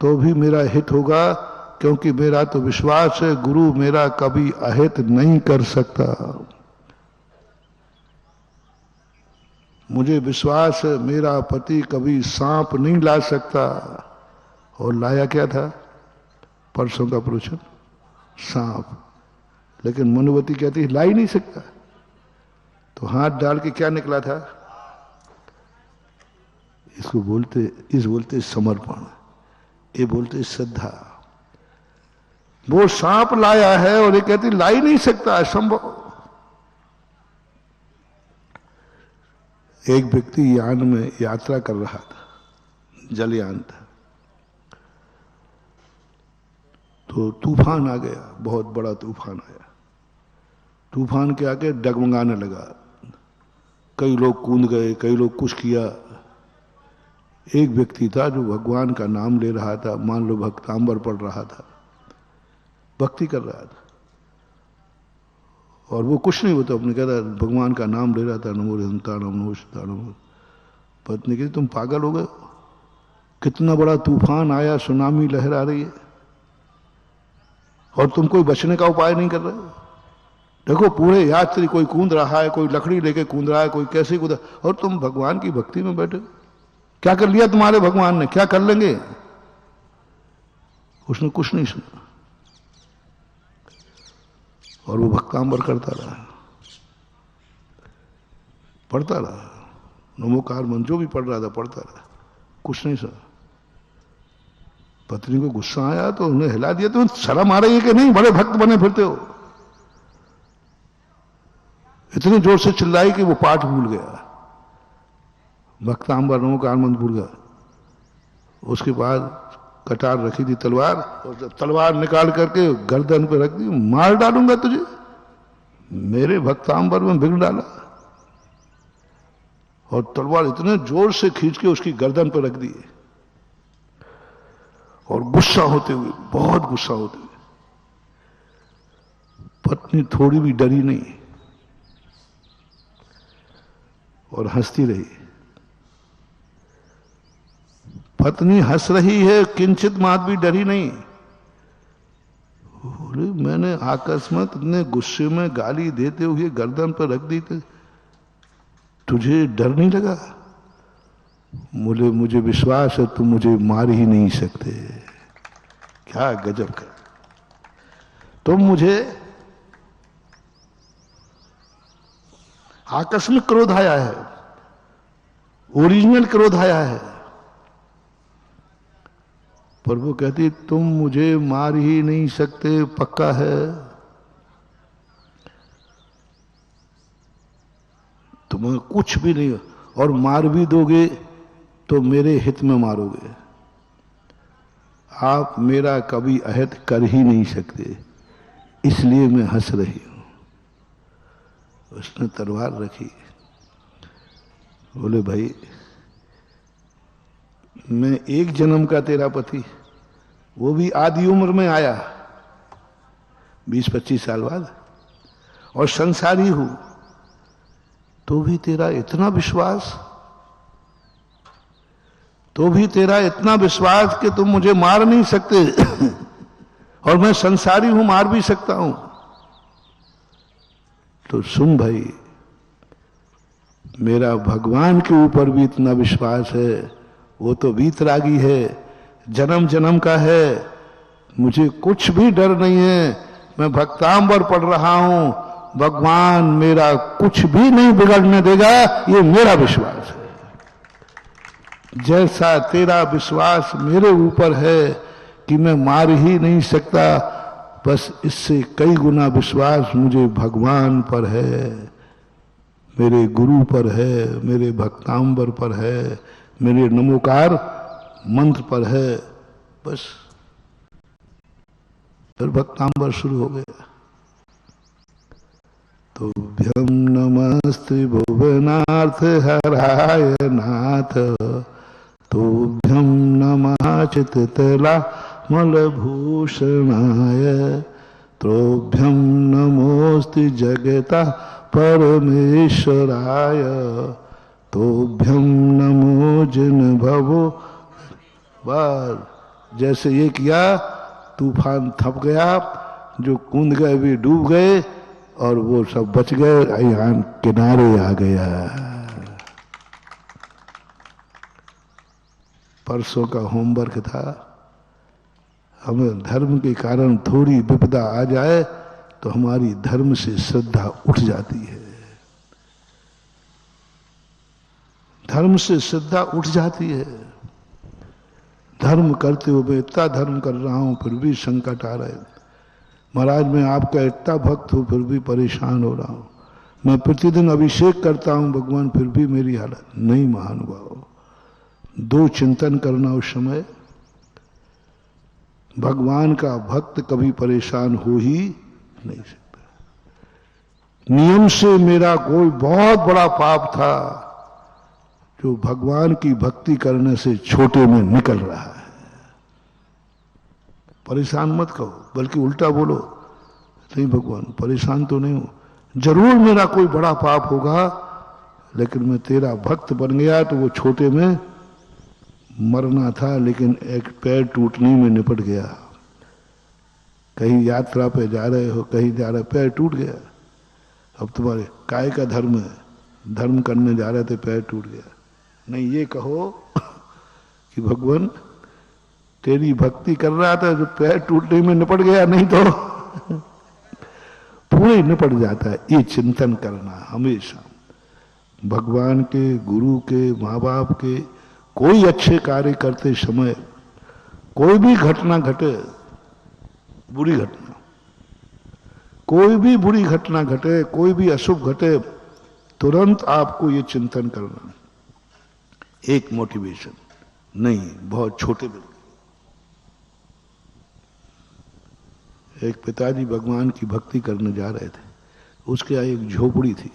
तो भी मेरा हित होगा, क्योंकि मेरा तो विश्वास है गुरु मेरा कभी अहित नहीं कर सकता। मुझे विश्वास है मेरा पति कभी सांप नहीं ला सकता। और लाया क्या था परसों का प्रवचन? सांप। लेकिन मनुवती कहती है ला ही नहीं सकता। तो हाथ डाल के क्या निकला था? इसको बोलते समर्पण, ये बोलते श्रद्धा। वो सांप लाया है और ये कहती ला ही नहीं सकता, असंभव। एक व्यक्ति यान में यात्रा कर रहा था, जलयान था, तो तूफान आ गया, बहुत बड़ा तूफान आया। तूफान के आके डगमगाने लगा, कई लोग कूद गए, कई लोग कुछ किया। एक व्यक्ति था जो भगवान का नाम ले रहा था, मान लो भक्तांबर पढ़ रहा था, भक्ति कर रहा था, और वो कुछ नहीं होता, अपने कहता भगवान का नाम ले रहा था, नमो हंताणम नमो सिद्धाणम। पत्नी कहती तुम पागल हो गए, कितना बड़ा तूफान आया, सुनामी लहर आ रही है और तुम कोई बचने का उपाय नहीं कर रहे हो। देखो पूरे यात्री, कोई कूद रहा है, कोई लकड़ी लेके कूद रहा है, कोई कैसे कूदा, और तुम भगवान की भक्ति में बैठे हो। क्या कर लिया तुम्हारे भगवान ने? क्या कर लेंगे? उसने कुछ नहीं सुना और वो भक्तांबर करता रहा, पढ़ता रहा, नमोकार मंत्र जो भी पढ़ रहा था पढ़ता रहा, कुछ नहीं सुना। पत्नी को गुस्सा आया तो उन्हें हिला दिया, तो शर्म आ रही है कि नहीं? बड़े भक्त बने फिरते हो। इतनी जोर से चिल्लाई कि वो पाठ भूल गया, भक्तांबर नमोकार मंत्र भूल गया। उसके बाद कटार रखी थी तलवार, और जब तलवार निकाल करके गर्दन पे रख दी, मार डालूंगा तुझे, मेरे भक्तांबर में बिगड़ डाला। और तलवार इतने जोर से खींच के उसकी गर्दन पे रख दी, और गुस्सा होते हुए, बहुत गुस्सा होते हुए। पत्नी थोड़ी भी डरी नहीं और हंसती रही। पत्नी हंस रही है, किंचित मात भी डरी नहीं। बोले मैंने अकस्मात इतने गुस्से में गाली देते हुए गर्दन पर रख दी थी, तुझे डर नहीं लगा? बोले मुझे विश्वास है तुम मुझे मार ही नहीं सकते। क्या गजब का! तुम मुझे, आकस्मिक क्रोध आया है, ओरिजिनल क्रोध आया है, पर वो कहती तुम मुझे मार ही नहीं सकते, पक्का है? तुम्हें कुछ भी नहीं, और मार भी दोगे तो मेरे हित में मारोगे। आप मेरा कभी अहित कर ही नहीं सकते, इसलिए मैं हंस रही हूं। उसने तलवार रखी, बोले भाई मैं एक जन्म का तेरा पति, वो भी आधी उम्र में आया, 20-25 साल बाद, और संसारी हूं, तो भी तेरा इतना विश्वास, तो भी तेरा इतना विश्वास कि तुम मुझे मार नहीं सकते और मैं संसारी हूं, मार भी सकता हूं। तो सुन भाई, मेरा भगवान के ऊपर भी इतना विश्वास है, वो तो वीतरागी है, जन्म जन्म का है, मुझे कुछ भी डर नहीं है। मैं भक्तांबर पढ़ रहा हूं, भगवान मेरा कुछ भी नहीं बिगड़ने देगा, ये मेरा विश्वास है। जैसा तेरा विश्वास मेरे ऊपर है कि मैं मार ही नहीं सकता, बस इससे कई गुना विश्वास मुझे भगवान पर है, मेरे गुरु पर है, मेरे भक्तांबर पर है, मेरे नमोकार मंत्र पर है। बस फिर भक्तांबर शुरू हो गया। तुभ्यं नमस्ते भुवनार्थ हराय नाथ, तुभ्यं नमः चित्तला मलभूषणाय, तुभ्यं नमोऽस्ति जगता परमेश्वराय, तुभ्यं नमो जिन भवो। बस जैसे ये किया, तूफान थप गया, जो कूद गए भी डूब गए और वो सब बच गए, यहाँ किनारे आ गया। परसों का होमवर्क था, हमें धर्म के कारण थोड़ी विपदा आ जाए तो हमारी धर्म से श्रद्धा उठ जाती है, धर्म से श्रद्धा उठ जाती है। धर्म करते हुए मैं इतना धर्म कर रहा हूं फिर भी संकट आ रहे, महाराज मैं आपका इतना भक्त हूं फिर भी परेशान हो रहा हूं, मैं प्रतिदिन अभिषेक करता हूं भगवान फिर भी मेरी हालत नहीं। महानुभाव, दो चिंतन करना उस समय, भगवान का भक्त कभी परेशान हो ही नहीं सकता। नियम से मेरा कोई बहुत बड़ा पाप था जो भगवान की भक्ति करने से छोटे में निकल रहा है। परेशान मत कहो, बल्कि उल्टा बोलो, नहीं भगवान परेशान तो नहीं हूं, जरूर मेरा कोई बड़ा पाप होगा, लेकिन मैं तेरा भक्त बन गया तो वो छोटे में मरना था, लेकिन एक पैर टूटने में निपट गया। कहीं यात्रा पे जा रहे हो, कहीं जा रहे, पैर टूट गया, अब तुम्हारे काय का धर्म है, धर्म करने जा रहे थे पैर टूट गया। नहीं, ये कहो कि भगवान तेरी भक्ति कर रहा था जो पैर टूटने में निपट गया, नहीं तो पूरे निपट जाता है। ये चिंतन करना हमेशा, भगवान के, गुरु के, माँ बाप के, कोई अच्छे कार्य करते समय कोई भी घटना घटे, बुरी घटना, कोई भी बुरी घटना घटे, कोई भी अशुभ घटे, तुरंत आपको ये चिंतन करना, एक मोटिवेशन नहीं, बहुत छोटे बिल्कुल। एक पिताजी भगवान की भक्ति करने जा रहे थे, उसके यहाँ एक झोपड़ी थी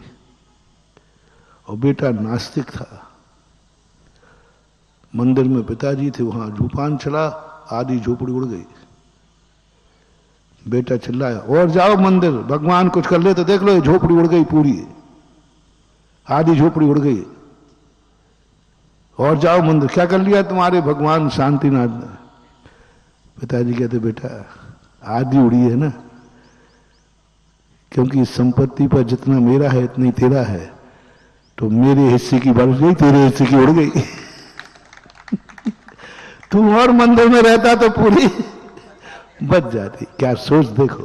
और बेटा नास्तिक था। मंदिर में पिताजी थे, वहां झूपान चला, आधी झोपड़ी उड़ गई। बेटा चिल्लाया, और जाओ मंदिर, भगवान कुछ कर ले तो देख लो, झोपड़ी उड़ गई पूरी, आधी झोपड़ी उड़ गई, और जाओ मंदिर। क्या कर लिया तुम्हारे भगवान शांतिनाथ ने? पिताजी कहते, बेटा आधी उड़ी है ना, क्योंकि संपत्ति पर जितना मेरा है इतनी तेरा है, तो मेरे हिस्से की बढ़ गई, तेरे हिस्से की उड़ गई। तू और मंदिर में रहता तो पूरी बच जाती। क्या सोच देखो।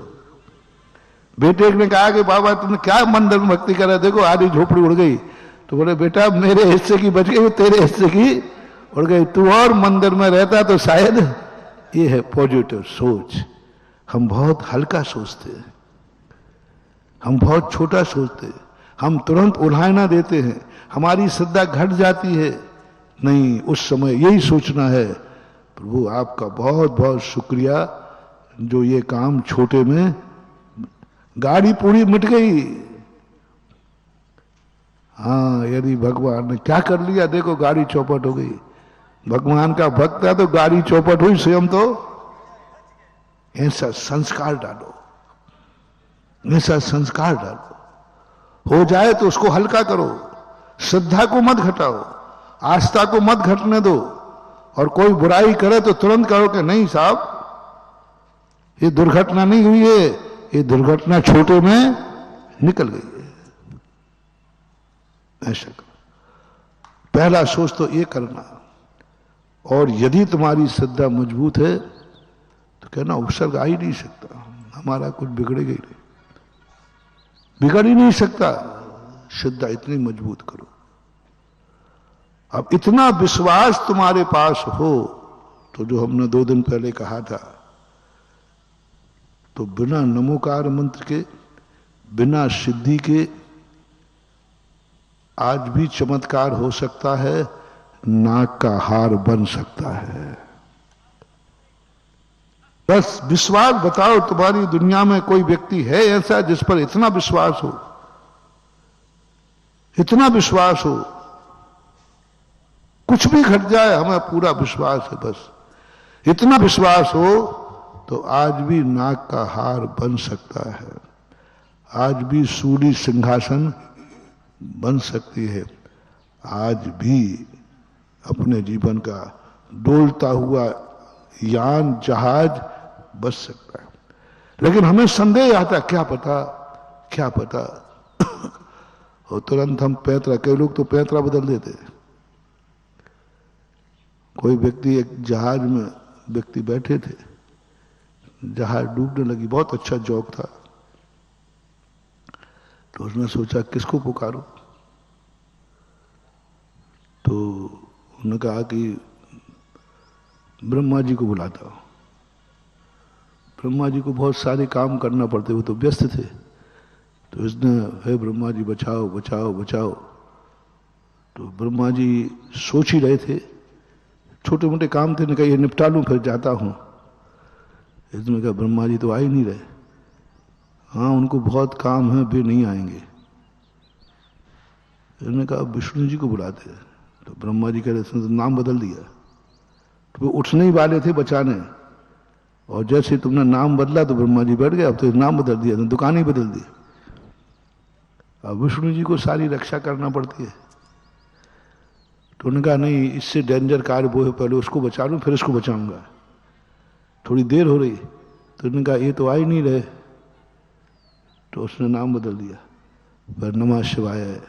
बेटे ने कहा कि बाबा तुमने क्या मंदिर में भक्ति करा, देखो आधी झोपड़ी उड़ गई। तो बोले बेटा मेरे हिस्से की बच गई, तेरे हिस्से की उड़ गई। तू और मंदिर में रहता तो शायद। ये है पॉजिटिव सोच। हम बहुत हल्का सोचते हैं, हम बहुत छोटा सोचते हैं, हम तुरंत उल्हाना देते हैं, हमारी श्रद्धा घट जाती है। नहीं, उस समय यही सोचना है, प्रभु आपका बहुत बहुत शुक्रिया जो ये काम छोटे में, गाड़ी पूरी मिट गई। हाँ, यदि भगवान ने क्या कर लिया, देखो गाड़ी चौपट हो गई। भगवान का भक्त है तो गाड़ी चौपट हुई, स्वयं तो। ऐसा संस्कार डालो, ऐसा संस्कार डालो। हो जाए तो उसको हल्का करो, श्रद्धा को मत घटाओ, आस्था को मत घटने दो। और कोई बुराई करे तो तुरंत कहो कि नहीं साहब ये दुर्घटना नहीं हुई है, ये दुर्घटना छोटे में निकल गई है। ऐसा करो। पहला सोच तो ये करना। और यदि तुम्हारी श्रद्धा मजबूत है तो कहना उपसर्ग आ ही नहीं सकता, हमारा कुछ बिगड़ेगा ही नहीं, बिगड़ ही नहीं सकता। श्रद्धा इतनी मजबूत करो। अब इतना विश्वास तुम्हारे पास हो तो जो हमने 2 दिन पहले कहा था, तो बिना नमोकार मंत्र के, बिना सिद्धि के आज भी चमत्कार हो सकता है, नाक का हार बन सकता है। बस विश्वास बताओ, तुम्हारी दुनिया में कोई व्यक्ति है ऐसा जिस पर इतना विश्वास हो इतना विश्वास हो, कुछ भी घट जाए हमें पूरा विश्वास है, बस इतना विश्वास हो तो आज भी नाक का हार बन सकता है, आज भी सूली सिंहासन बन सकती है, आज भी अपने जीवन का डोलता हुआ यान जहाज बच सकता है। लेकिन हमें संदेह आता, क्या पता क्या पता। और तुरंत हम पैतरा, कई लोग तो पैतरा बदल देते। कोई व्यक्ति, एक जहाज में व्यक्ति बैठे थे, जहाज डूबने लगी, बहुत अच्छा जोक था, तो उसने सोचा किसको पुकारूं, तो उन्होंने कहा कि ब्रह्मा जी को बुलाता हूं। ब्रह्मा जी को बहुत सारे काम करना पड़ते, वो तो व्यस्त थे, तो इसने, हे ब्रह्मा जी बचाओ बचाओ बचाओ। तो ब्रह्मा जी सोच ही रहे थे, छोटे मोटे काम थे, ने कहा ये निपटा लूं फिर जाता हूं। इसमें कहा ब्रह्मा जी तो आ ही नहीं रहे, हाँ उनको बहुत काम है, वे नहीं आएंगे। इसने कहा विष्णु जी को बुलाते हैं। तो ब्रह्मा जी कह रहे, इसने तो नाम बदल दिया। तो वो उठने ही वाले थे बचाने, और जैसे तुमने नाम बदला तो ब्रह्मा जी बैठ गए, अब तो नाम बदल दिया, तो दुकान ही बदल दी। अब विष्णु जी को सारी रक्षा करना पड़ती है। तो उन्होंने कहा नहीं, इससे डेंजर कार्य वो है, पहले उसको बचा लूं फिर इसको बचाऊंगा, थोड़ी देर हो रही। तो उन्होंने कहा ये तो आ ही नहीं रहे, तो उसने नाम बदल दिया, पर नमः शिवाय।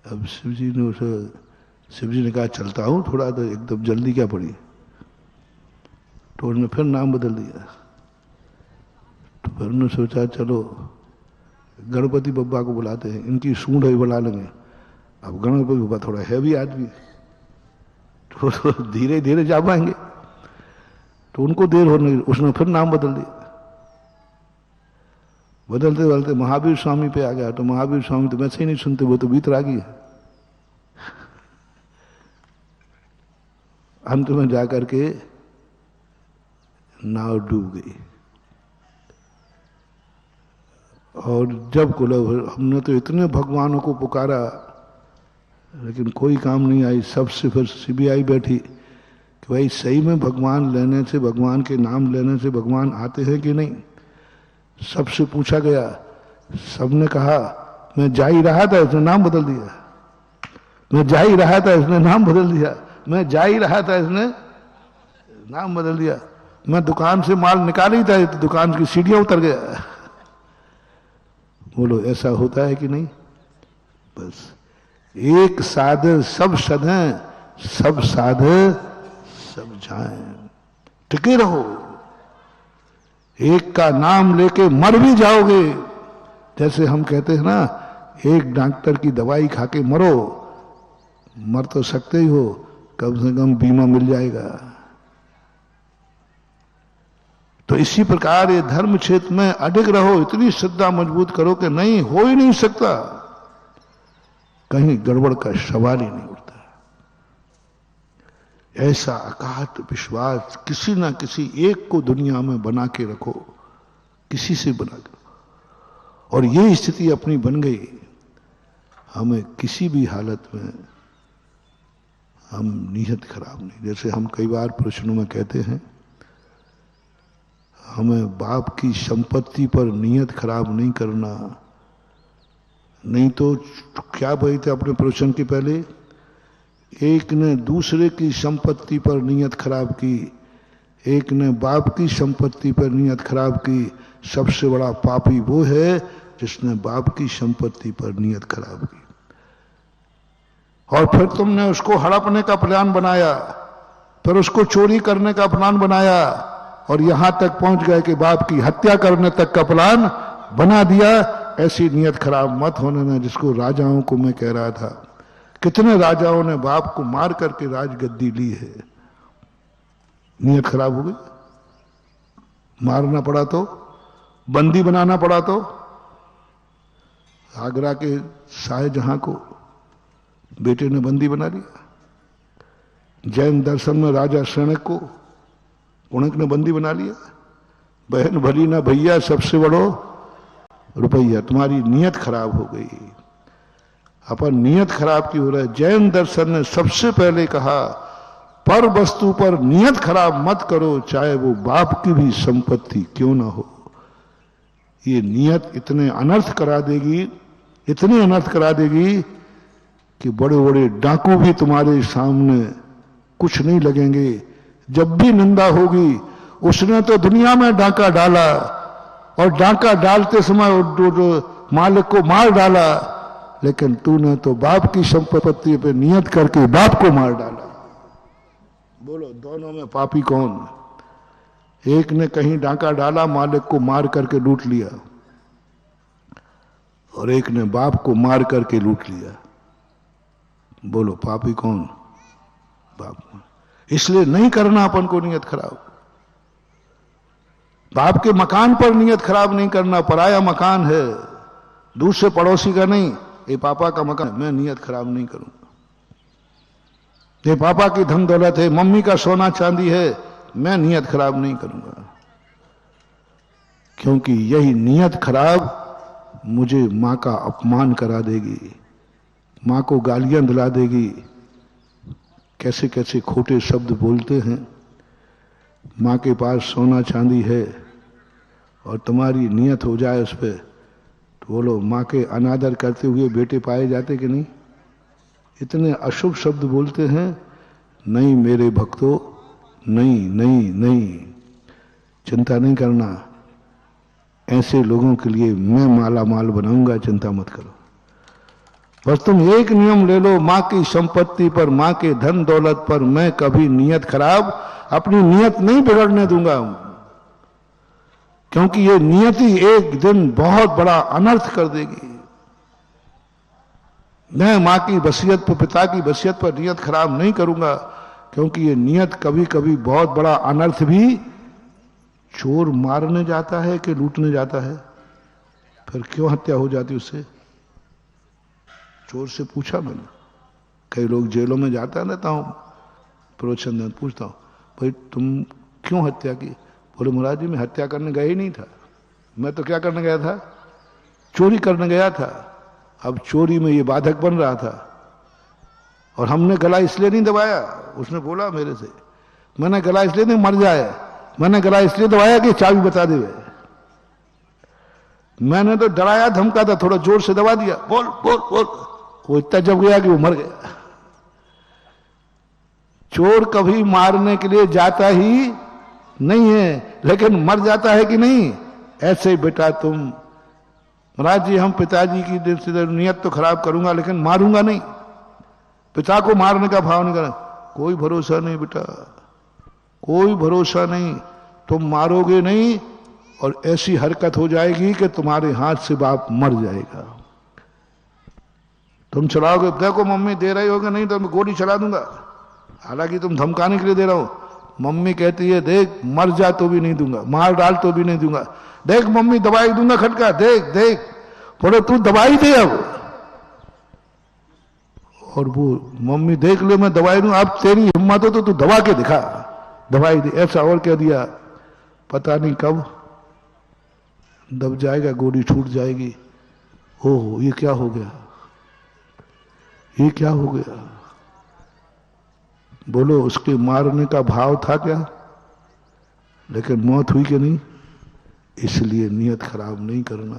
अब शिव जी ने कहा चलता हूं थोड़ा, तो एकदम जल्दी क्या पड़ी, तो उन्होंने फिर नाम बदल दिया। तो फिर उन्होंने सोचा चलो गणपति बब्बा को बुलाते हैं, इनकी सूंड है बुला लेंगे। अब गणपति बब्बा थोड़ा हैवी आदमी, तो धीरे धीरे जा पाएंगे, तो उनको देर होने, उसने फिर नाम बदल दिया। बदलते बदलते महावीर स्वामी पे आ गया, तो महावीर स्वामी तो वैसे ही नहीं सुनते, वो तो वीतरागी है। अंत में जाकर के नाव डूब गई। और जब हमने तो इतने भगवानों को पुकारा, लेकिन कोई काम नहीं आई। सबसे फिर सीबीआई बैठी कि भाई सही में भगवान लेने से, भगवान के नाम लेने से भगवान आते हैं कि नहीं। सबसे पूछा गया, सबने कहा मैं जा ही रहा था, इसने नाम बदल दिया, मैं जा ही रहा था, इसने नाम बदल दिया, मैं जा ही रहा था, इसने नाम बदल दिया, मैं दुकान से माल निकाल ही था, तो दुकान की सीढ़ियां उतर गया। बोलो ऐसा होता है कि नहीं। बस एक साधे सब सधे, सब साधे सब जाएं, टिके रहो। एक का नाम लेके मर भी जाओगे, जैसे हम कहते हैं ना, एक डॉक्टर की दवाई खा के मरो, मर तो सकते ही हो, कम से कम बीमा मिल जाएगा। तो इसी प्रकार ये धर्म क्षेत्र में अडिग रहो, इतनी श्रद्धा मजबूत करो कि नहीं, हो ही नहीं सकता, कहीं गड़बड़ का सवाल ही नहीं उठता। ऐसा अकाट विश्वास किसी ना किसी एक को दुनिया में बना के रखो, किसी से बना के रखो, और ये स्थिति अपनी बन गई, हमें किसी भी हालत में हम नीयत खराब नहीं। जैसे हम कई बार प्रश्नों में कहते हैं, हमें बाप की संपत्ति पर नीयत खराब नहीं करना, नहीं तो क्या भाई थे अपने प्रश्न के पहले, एक ने दूसरे की संपत्ति पर नीयत खराब की, एक ने बाप की संपत्ति पर नीयत खराब की। सबसे बड़ा पापी वो है जिसने बाप की संपत्ति पर नीयत खराब की। और फिर तुमने उसको हड़पने का प्लान बनाया, फिर उसको चोरी करने का प्लान बनाया, और यहां तक पहुंच गए कि बाप की हत्या करने तक का प्लान बना दिया। ऐसी नीयत खराब मत होने ना, जिसको राजाओं को मैं कह रहा था, कितने राजाओं ने बाप को मार करके राजगद्दी ली है। नीयत खराब हो गई, मारना पड़ा तो, बंदी बनाना पड़ा तो। आगरा के शाहजहां को बेटे ने बंदी बना लिया, जैन दर्शन में राजा शणक को उणक ने बंदी बना लिया। बहन भली ना भैया, सबसे बड़ो रुपया। तुम्हारी नीयत खराब हो गई। अपन नियत खराब क्यों हो रहा है? जैन दर्शन ने सबसे पहले कहा पर वस्तु पर नियत खराब मत करो, चाहे वो बाप की भी संपत्ति क्यों ना हो। ये नियत इतने अनर्थ करा देगी, इतनी अनर्थ करा देगी कि बड़े बड़े डाकू भी तुम्हारे सामने कुछ नहीं लगेंगे। जब भी निंदा होगी, उसने तो दुनिया में डाका डाला और डाका डालते समय मालिक को मार डाला, लेकिन तूने तो बाप की संपत्ति पे नियत करके बाप को मार डाला। बोलो दोनों में पापी कौन? एक ने कहीं डाका डाला, मालिक को मार करके लूट लिया, और एक ने बाप को मार करके लूट लिया। बोलो पापी कौन? बाप। इसलिए नहीं करना अपन को नियत खराब। बाप के मकान पर नियत खराब नहीं करना। पराया मकान है, दूसरे पड़ोसी का नहीं, ये पापा का मकान, मैं नियत खराब नहीं करूंगा। ये पापा की धन दौलत है, मम्मी का सोना चांदी है, मैं नियत खराब नहीं करूंगा। क्योंकि यही नियत खराब मुझे मां का अपमान करा देगी, मां को गालियां दिला देगी। कैसे कैसे खोटे शब्द बोलते हैं। मां के पास सोना चांदी है और तुम्हारी नियत हो जाए उस पर, तो बोलो मां के अनादर करते हुए बेटे पाए जाते कि नहीं? इतने अशुभ शब्द बोलते हैं। नहीं मेरे भक्तों, नहीं नहीं नहीं, चिंता नहीं करना। ऐसे लोगों के लिए मैं माला माल बनाऊंगा, चिंता मत करो। बस तुम एक नियम ले लो, मां की संपत्ति पर, मां के धन दौलत पर मैं कभी नियत खराब, अपनी नियत नहीं बिगड़ने दूंगा। क्योंकि ये नियति एक दिन बहुत बड़ा अनर्थ कर देगी। मैं मां की वसीयत पर, पिता की वसीयत पर नियत खराब नहीं करूंगा, क्योंकि ये नियत कभी कभी बहुत बड़ा अनर्थ भी। चोर मारने जाता है कि लूटने जाता है? फिर क्यों हत्या हो जाती उससे? चोर से पूछा मैंने, कई लोग जेलों में जाता रहता हूं, प्रवचन में पूछता हूं, भाई तुम क्यों हत्या की? बोले महाराज जी मैं हत्या करने गया ही नहीं था, मैं तो क्या करने गया था? चोरी करने गया था। अब चोरी में ये बाधक बन रहा था और हमने गला इसलिए नहीं दबाया। उसने बोला मेरे से, मैंने गला इसलिए नहीं मर जाए, मैंने गला इसलिए दबाया कि चाबी बता दे। मैंने तो डराया धमका था, थोड़ा जोर से दबा दिया, बोल बोल बोल, वो इतना जब गया कि वो मर गया। चोर कभी मारने के लिए जाता ही नहीं है, लेकिन मर जाता है कि नहीं? ऐसे बेटा तुम, महाराज जी हम पिताजी की नियत तो खराब करूंगा लेकिन मारूंगा नहीं, पिता को मारने का भाव नहीं करना। कोई भरोसा नहीं बेटा, कोई भरोसा नहीं। तुम मारोगे नहीं और ऐसी हरकत हो जाएगी कि तुम्हारे हाथ से बाप मर जाएगा। तुम चलाओगे, देखो मम्मी दे रही होगे, नहीं तो मैं गोली चला दूंगा। हालांकि तुम धमकाने के लिए दे रहा हो। मम्मी कहती है देख मर जा तो भी नहीं दूंगा, मार डाल तो भी नहीं दूंगा। देख मम्मी दवाई दूंगा खटका, देख देख। बोले तू दवाई दे अब। और वो मम्मी देख ले मैं दवाई दूं, अब तेरी हिम्मत हो तो तू दबा के दिखा, दवाई दे। ऐसा और कह दिया, पता नहीं कब दब जाएगा, गोली छूट जाएगी। ओह ये क्या हो गया, ये क्या हो गया? बोलो उसके मारने का भाव था क्या? लेकिन मौत हुई कि नहीं? इसलिए नियत खराब नहीं करना,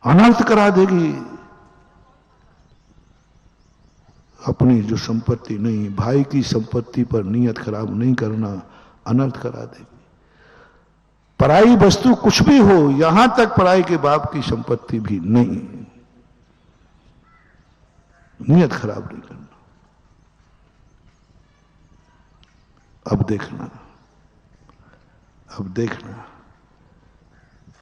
अनर्थ करा देगी। अपनी जो संपत्ति नहीं, भाई की संपत्ति पर नियत खराब नहीं करना, अनर्थ करा देगी। पराई वस्तु कुछ भी हो, यहां तक पराई के बाप की संपत्ति भी नहीं, नियत खराब नहीं करना। अब देखना, अब देखना।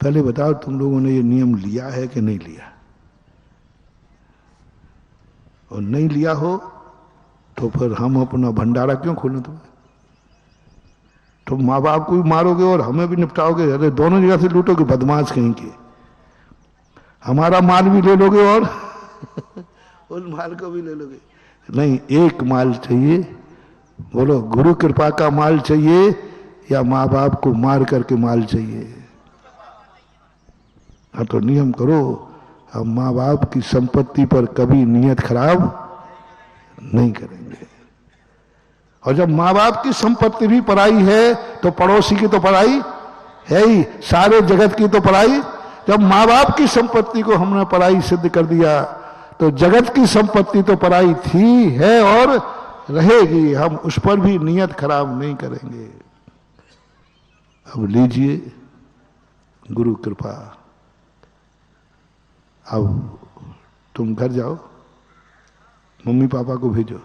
पहले बताओ तुम लोगों ने ये नियम लिया है कि नहीं लिया? और नहीं लिया हो तो फिर हम अपना भंडारा क्यों खोलें? तुम माँ बाप को भी मारोगे और हमें भी निपटाओगे। अरे दोनों जगह से लूटोगे, बदमाश कहीं के। हमारा माल भी ले लोगे और उन माल को भी ले लोगे। नहीं, एक माल चाहिए। बोलो गुरु कृपा का माल चाहिए या माँ बाप को मार करके माल चाहिए? हाँ तो नियम करो, हम माँ बाप की संपत्ति पर कभी नियत खराब नहीं करेंगे। और जब माँ बाप की संपत्ति भी पराई है तो पड़ोसी की तो पराई है ही, सारे जगत की तो पराई। जब माँ बाप की संपत्ति को हमने पराई सिद्ध कर दिया तो जगत की संपत्ति तो पराई थी, है और रहेगी। हम उस पर भी नियत खराब नहीं करेंगे। अब लीजिए गुरु कृपा। अब तुम घर जाओ, मम्मी पापा को भेजो।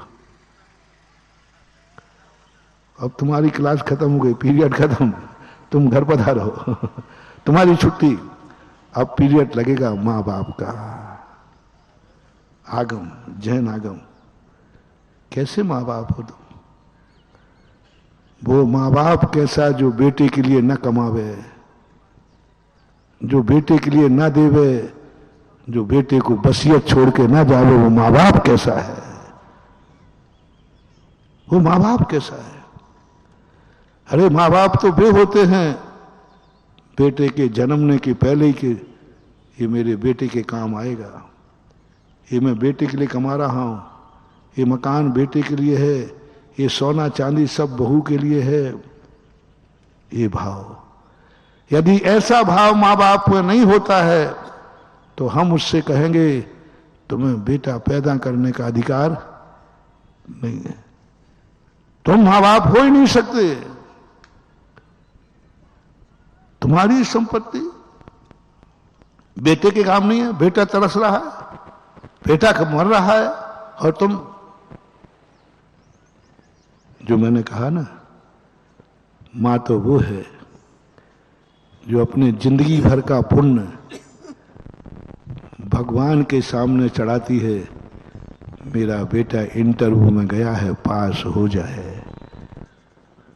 अब तुम्हारी क्लास खत्म हो गई, पीरियड खत्म, तुम घर पधारो। तुम्हारी छुट्टी। अब पीरियड लगेगा माँ बाप का। आगम, जैन आगम। कैसे माँ बाप हो तुम? वो माँ बाप कैसा जो बेटे के लिए न कमावे, जो बेटे के लिए न देवे, जो बेटे को वसीयत छोड़ के ना जावे, वो माँ बाप कैसा है? वो माँ बाप कैसा है? अरे माँ बाप तो वे होते हैं बेटे के जन्मने के पहले ही कि ये मेरे बेटे के काम आएगा, ये मैं बेटे के लिए कमा रहा हूं, ये मकान बेटे के लिए है, ये सोना चांदी सब बहू के लिए है। ये भाव, यदि ऐसा भाव माँ बाप में नहीं होता है तो हम उससे कहेंगे तुम्हें बेटा पैदा करने का अधिकार नहीं है, तुम माँ बाप हो ही नहीं सकते। तुम्हारी संपत्ति बेटे के काम नहीं है, बेटा तरस रहा है, बेटा मर रहा है, और तुम, जो मैंने कहा ना, मां तो वो है जो अपने जिंदगी भर का पुण्य भगवान के सामने चढ़ाती है। मेरा बेटा इंटरव्यू में गया है, पास हो जाए।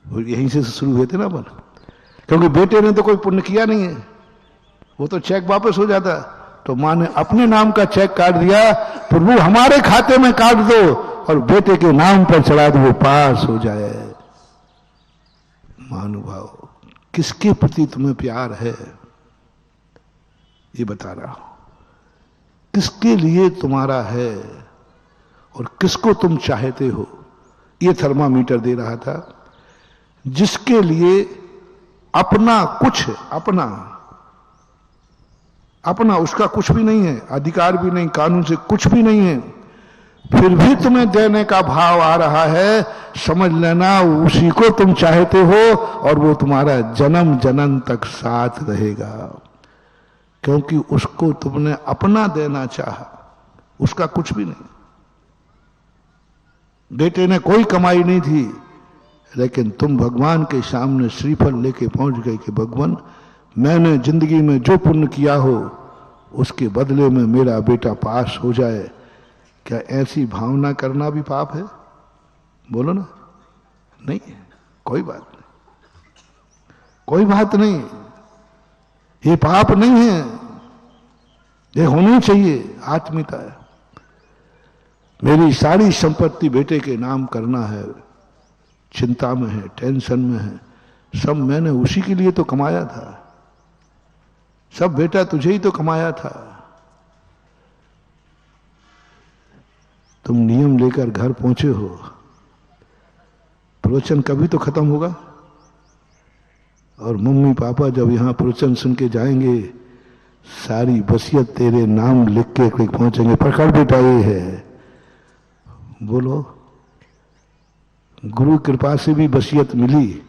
और यहीं से शुरू हुए थे ना अपन, क्योंकि बेटे ने तो कोई पुण्य किया नहीं है, वो तो चेक वापस हो जाता। तो मां ने अपने नाम का चेक काट दिया, प्रभु हमारे खाते में काट दो और बेटे के नाम पर चढ़ा दो, वो पास हो जाए। महानुभाव, किसके प्रति तुम्हें प्यार है ये बता रहा हूं, किसके लिए तुम्हारा है और किसको तुम चाहते हो। ये थर्मामीटर दे रहा था। जिसके लिए अपना कुछ, अपना उसका कुछ भी नहीं है, अधिकार भी नहीं, कानून से कुछ भी नहीं है, फिर भी तुम्हें देने का भाव आ रहा है, समझ लेना उसी को तुम चाहते हो और वो तुम्हारा जन्म जन्म तक साथ रहेगा, क्योंकि उसको तुमने अपना देना चाहा, उसका कुछ भी नहीं। बेटे ने कोई कमाई नहीं थी, लेकिन तुम भगवान के सामने श्रीफल लेके पहुंच गए कि भगवान मैंने जिंदगी में जो पुण्य किया हो उसके बदले में मेरा बेटा पास हो जाए। क्या ऐसी भावना करना भी पाप है? बोलो ना। नहीं, कोई बात नहीं, कोई बात नहीं, ये पाप नहीं है, ये होनी चाहिए आत्मीयता है। मेरी सारी संपत्ति बेटे के नाम करना है, चिंता में है, टेंशन में है, सब मैंने उसी के लिए तो कमाया था, सब बेटा तुझे ही तो कमाया था। तुम नियम लेकर घर पहुंचे हो, प्रवचन कभी तो खत्म होगा, और मम्मी पापा जब यहां प्रवचन सुन के जाएंगे सारी वसीयत तेरे नाम लिख के पहुंचेंगे, प्रकट बेटा ये है। बोलो, गुरु कृपा से भी वसीयत मिली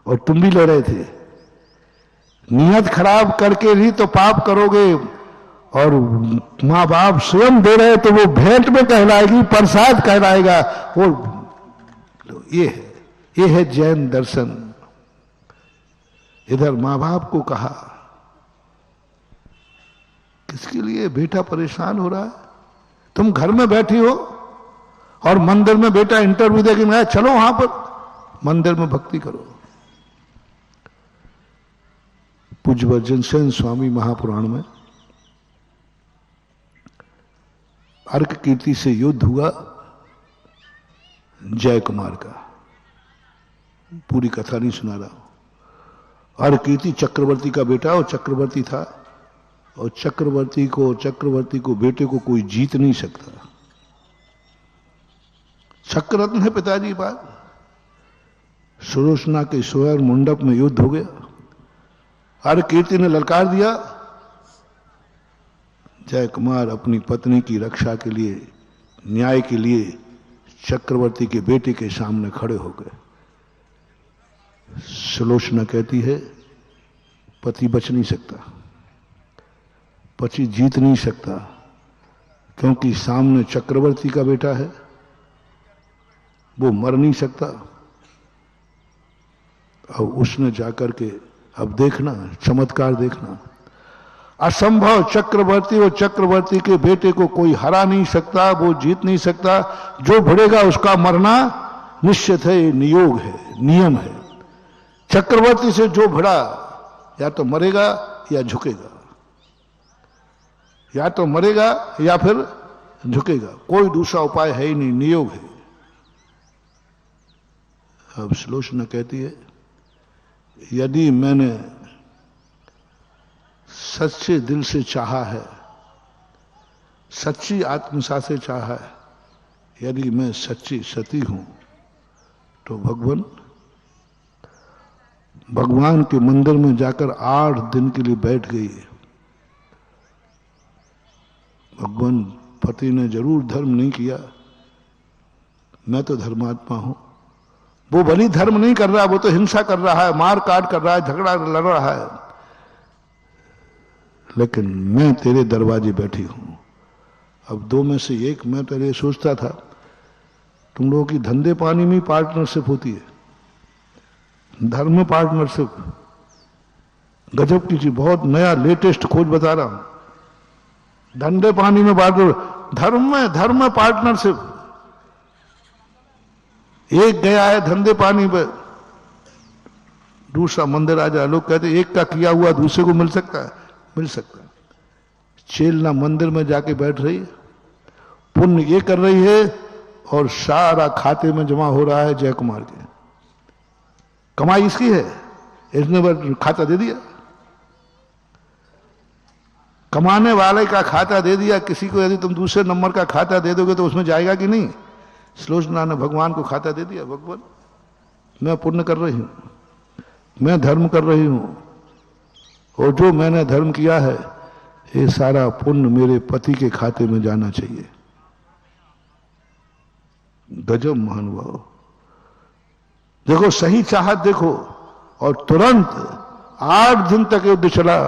और तुम भी ले रहे थे। नियत खराब करके भी तो पाप करोगे, और माँ बाप स्वयं दे रहे तो वो भेंट में कहलाएगी, प्रसाद कहलाएगा। वो ये है जैन दर्शन। इधर माँ बाप को कहा, किसके लिए बेटा परेशान हो रहा है? तुम घर में बैठी हो और मंदिर में बेटा इंटरव्यू देके मैं चलो वहां पर मंदिर में भक्ति करो। पूज्य वज्रसेन स्वामी महापुराण में अर्क कीर्ति से युद्ध हुआ जय कुमार का, पूरी कथा नहीं सुना रहा हूं। अर्क कीर्ति चक्रवर्ती का बेटा और चक्रवर्ती था, और चक्रवर्ती को बेटे को कोई जीत नहीं सकता। चक्ररत्न है पिताजी के पास। सुलोचना के स्वयं मंडप में युद्ध हो गया। अरे कीर्ति ने ललकार दिया। जय कुमार अपनी पत्नी की रक्षा के लिए, न्याय के लिए चक्रवर्ती के बेटे के सामने खड़े हो गए। सुलोचना कहती है पति बच नहीं सकता, पति जीत नहीं सकता, क्योंकि सामने चक्रवर्ती का बेटा है, वो मर नहीं सकता। अब उसने जाकर के, अब देखना चमत्कार देखना, असंभव चक्रवर्ती और चक्रवर्ती के बेटे को कोई हरा नहीं सकता, वो जीत नहीं सकता। जो भिड़ेगा उसका मरना निश्चित है, नियोग है, नियम है। चक्रवर्ती से जो भिड़ा या तो मरेगा या झुकेगा, या तो मरेगा या फिर झुकेगा, कोई दूसरा उपाय है ही नहीं, नियोग है। अब सुलोचना कहती है यदि मैंने सच्चे दिल से चाहा है, सच्ची आत्मसा से चाहा है, यदि मैं सच्ची सती हूं तो भगवान के मंदिर में जाकर 8 दिन के लिए बैठ गई। भगवान पति ने जरूर धर्म नहीं किया, मैं तो धर्मात्मा हूं। वो भली धर्म नहीं कर रहा, वो तो हिंसा कर रहा है, मार काट कर रहा है, झगड़ा लड़ रहा है, लेकिन मैं तेरे दरवाजे बैठी हूं। अब दो में से एक, मैं पहले सोचता था तुम लोगों की धंधे पानी में पार्टनरशिप होती है, धर्म में पार्टनरशिप गजब की चीज, बहुत नया लेटेस्ट खोज बता रहा हूं। धंधे पानी में पार्टनर, धर्म में पार्टनरशिप। एक गया है धंधे पानी पे, दूसरा मंदिर आ जाए। लोग कहते एक का किया हुआ दूसरे को मिल सकता है, मिल सकता है। चेलना मंदिर में जाके बैठ रही है, पुण्य ये कर रही है और सारा खाते में जमा हो रहा है जय कुमार के। कमाई इसकी है, इसने बस खाता दे दिया, कमाने वाले का खाता दे दिया। किसी को यदि तुम दूसरे नंबर का खाता दे दोगे तो उसमें जाएगा कि नहीं? सुलोचना ने भगवान को खाता दे दिया। भगवान मैं पुण्य कर रही हूं, मैं धर्म कर रही हूं, और जो मैंने धर्म किया है ये सारा पुण्य मेरे पति के खाते में जाना चाहिए। गजब महानुभाव। देखो सही चाहत देखो, और तुरंत 8 दिन तक युद्ध चला।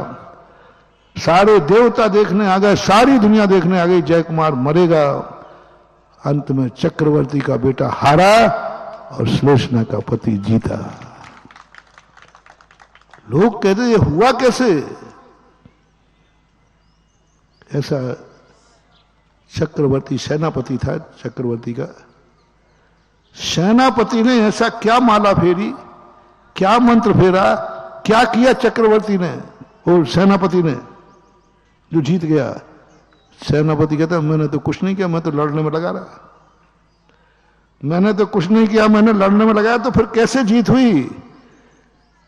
सारे देवता देखने आ गए, सारी दुनिया देखने आ गई, जय कुमार मरेगा। अंत में चक्रवर्ती का बेटा हारा और सुलोचना का पति जीता। लोग कहते ये हुआ कैसे? ऐसा चक्रवर्ती सेनापति था, चक्रवर्ती का सेनापति ने ऐसा क्या माला फेरी, क्या मंत्र फेरा, क्या किया चक्रवर्ती ने और सेनापति ने जो जीत गया? सेनापति कहता मैंने तो कुछ नहीं किया, मैं तो लड़ने में लगा रहा, मैंने तो कुछ नहीं किया, मैंने लड़ने में लगाया। तो फिर कैसे जीत हुई?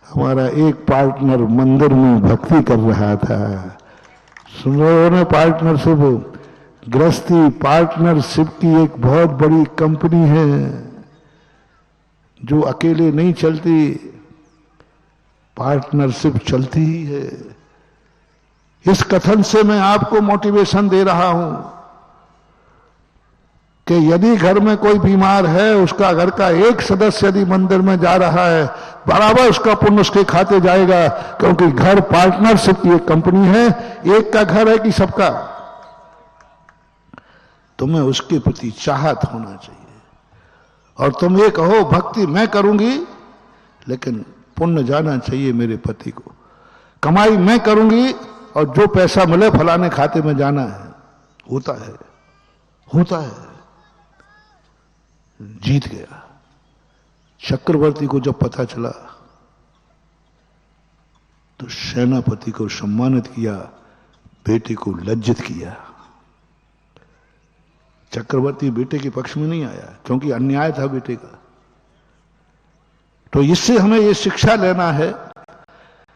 हमारा एक पार्टनर मंदिर में भक्ति कर रहा था। सुन रहे हो ना, पार्टनरशिप, गृहस्थी पार्टनरशिप की एक बहुत बड़ी कंपनी है जो अकेले नहीं चलती, पार्टनरशिप चलती ही है। इस कथन से मैं आपको मोटिवेशन दे रहा हूं कि यदि घर में कोई बीमार है, उसका घर का एक सदस्य यदि मंदिर में जा रहा है, बराबर उसका पुण्य उसके खाते जाएगा, क्योंकि घर पार्टनरशिप की एक कंपनी है। एक का घर है कि सबका? तुम्हें उसके प्रति चाहत होना चाहिए, और तुम ये कहो भक्ति मैं करूंगी, लेकिन पुण्य जाना चाहिए मेरे पति को, कमाई मैं करूंगी और जो पैसा मिले फलाने खाते में जाना है। होता है, होता है। जीत गया। चक्रवर्ती को जब पता चला तो सेनापति को सम्मानित किया, बेटे को लज्जित किया। चक्रवर्ती बेटे के पक्ष में नहीं आया क्योंकि अन्याय था बेटे का। तो इससे हमें यह शिक्षा लेना है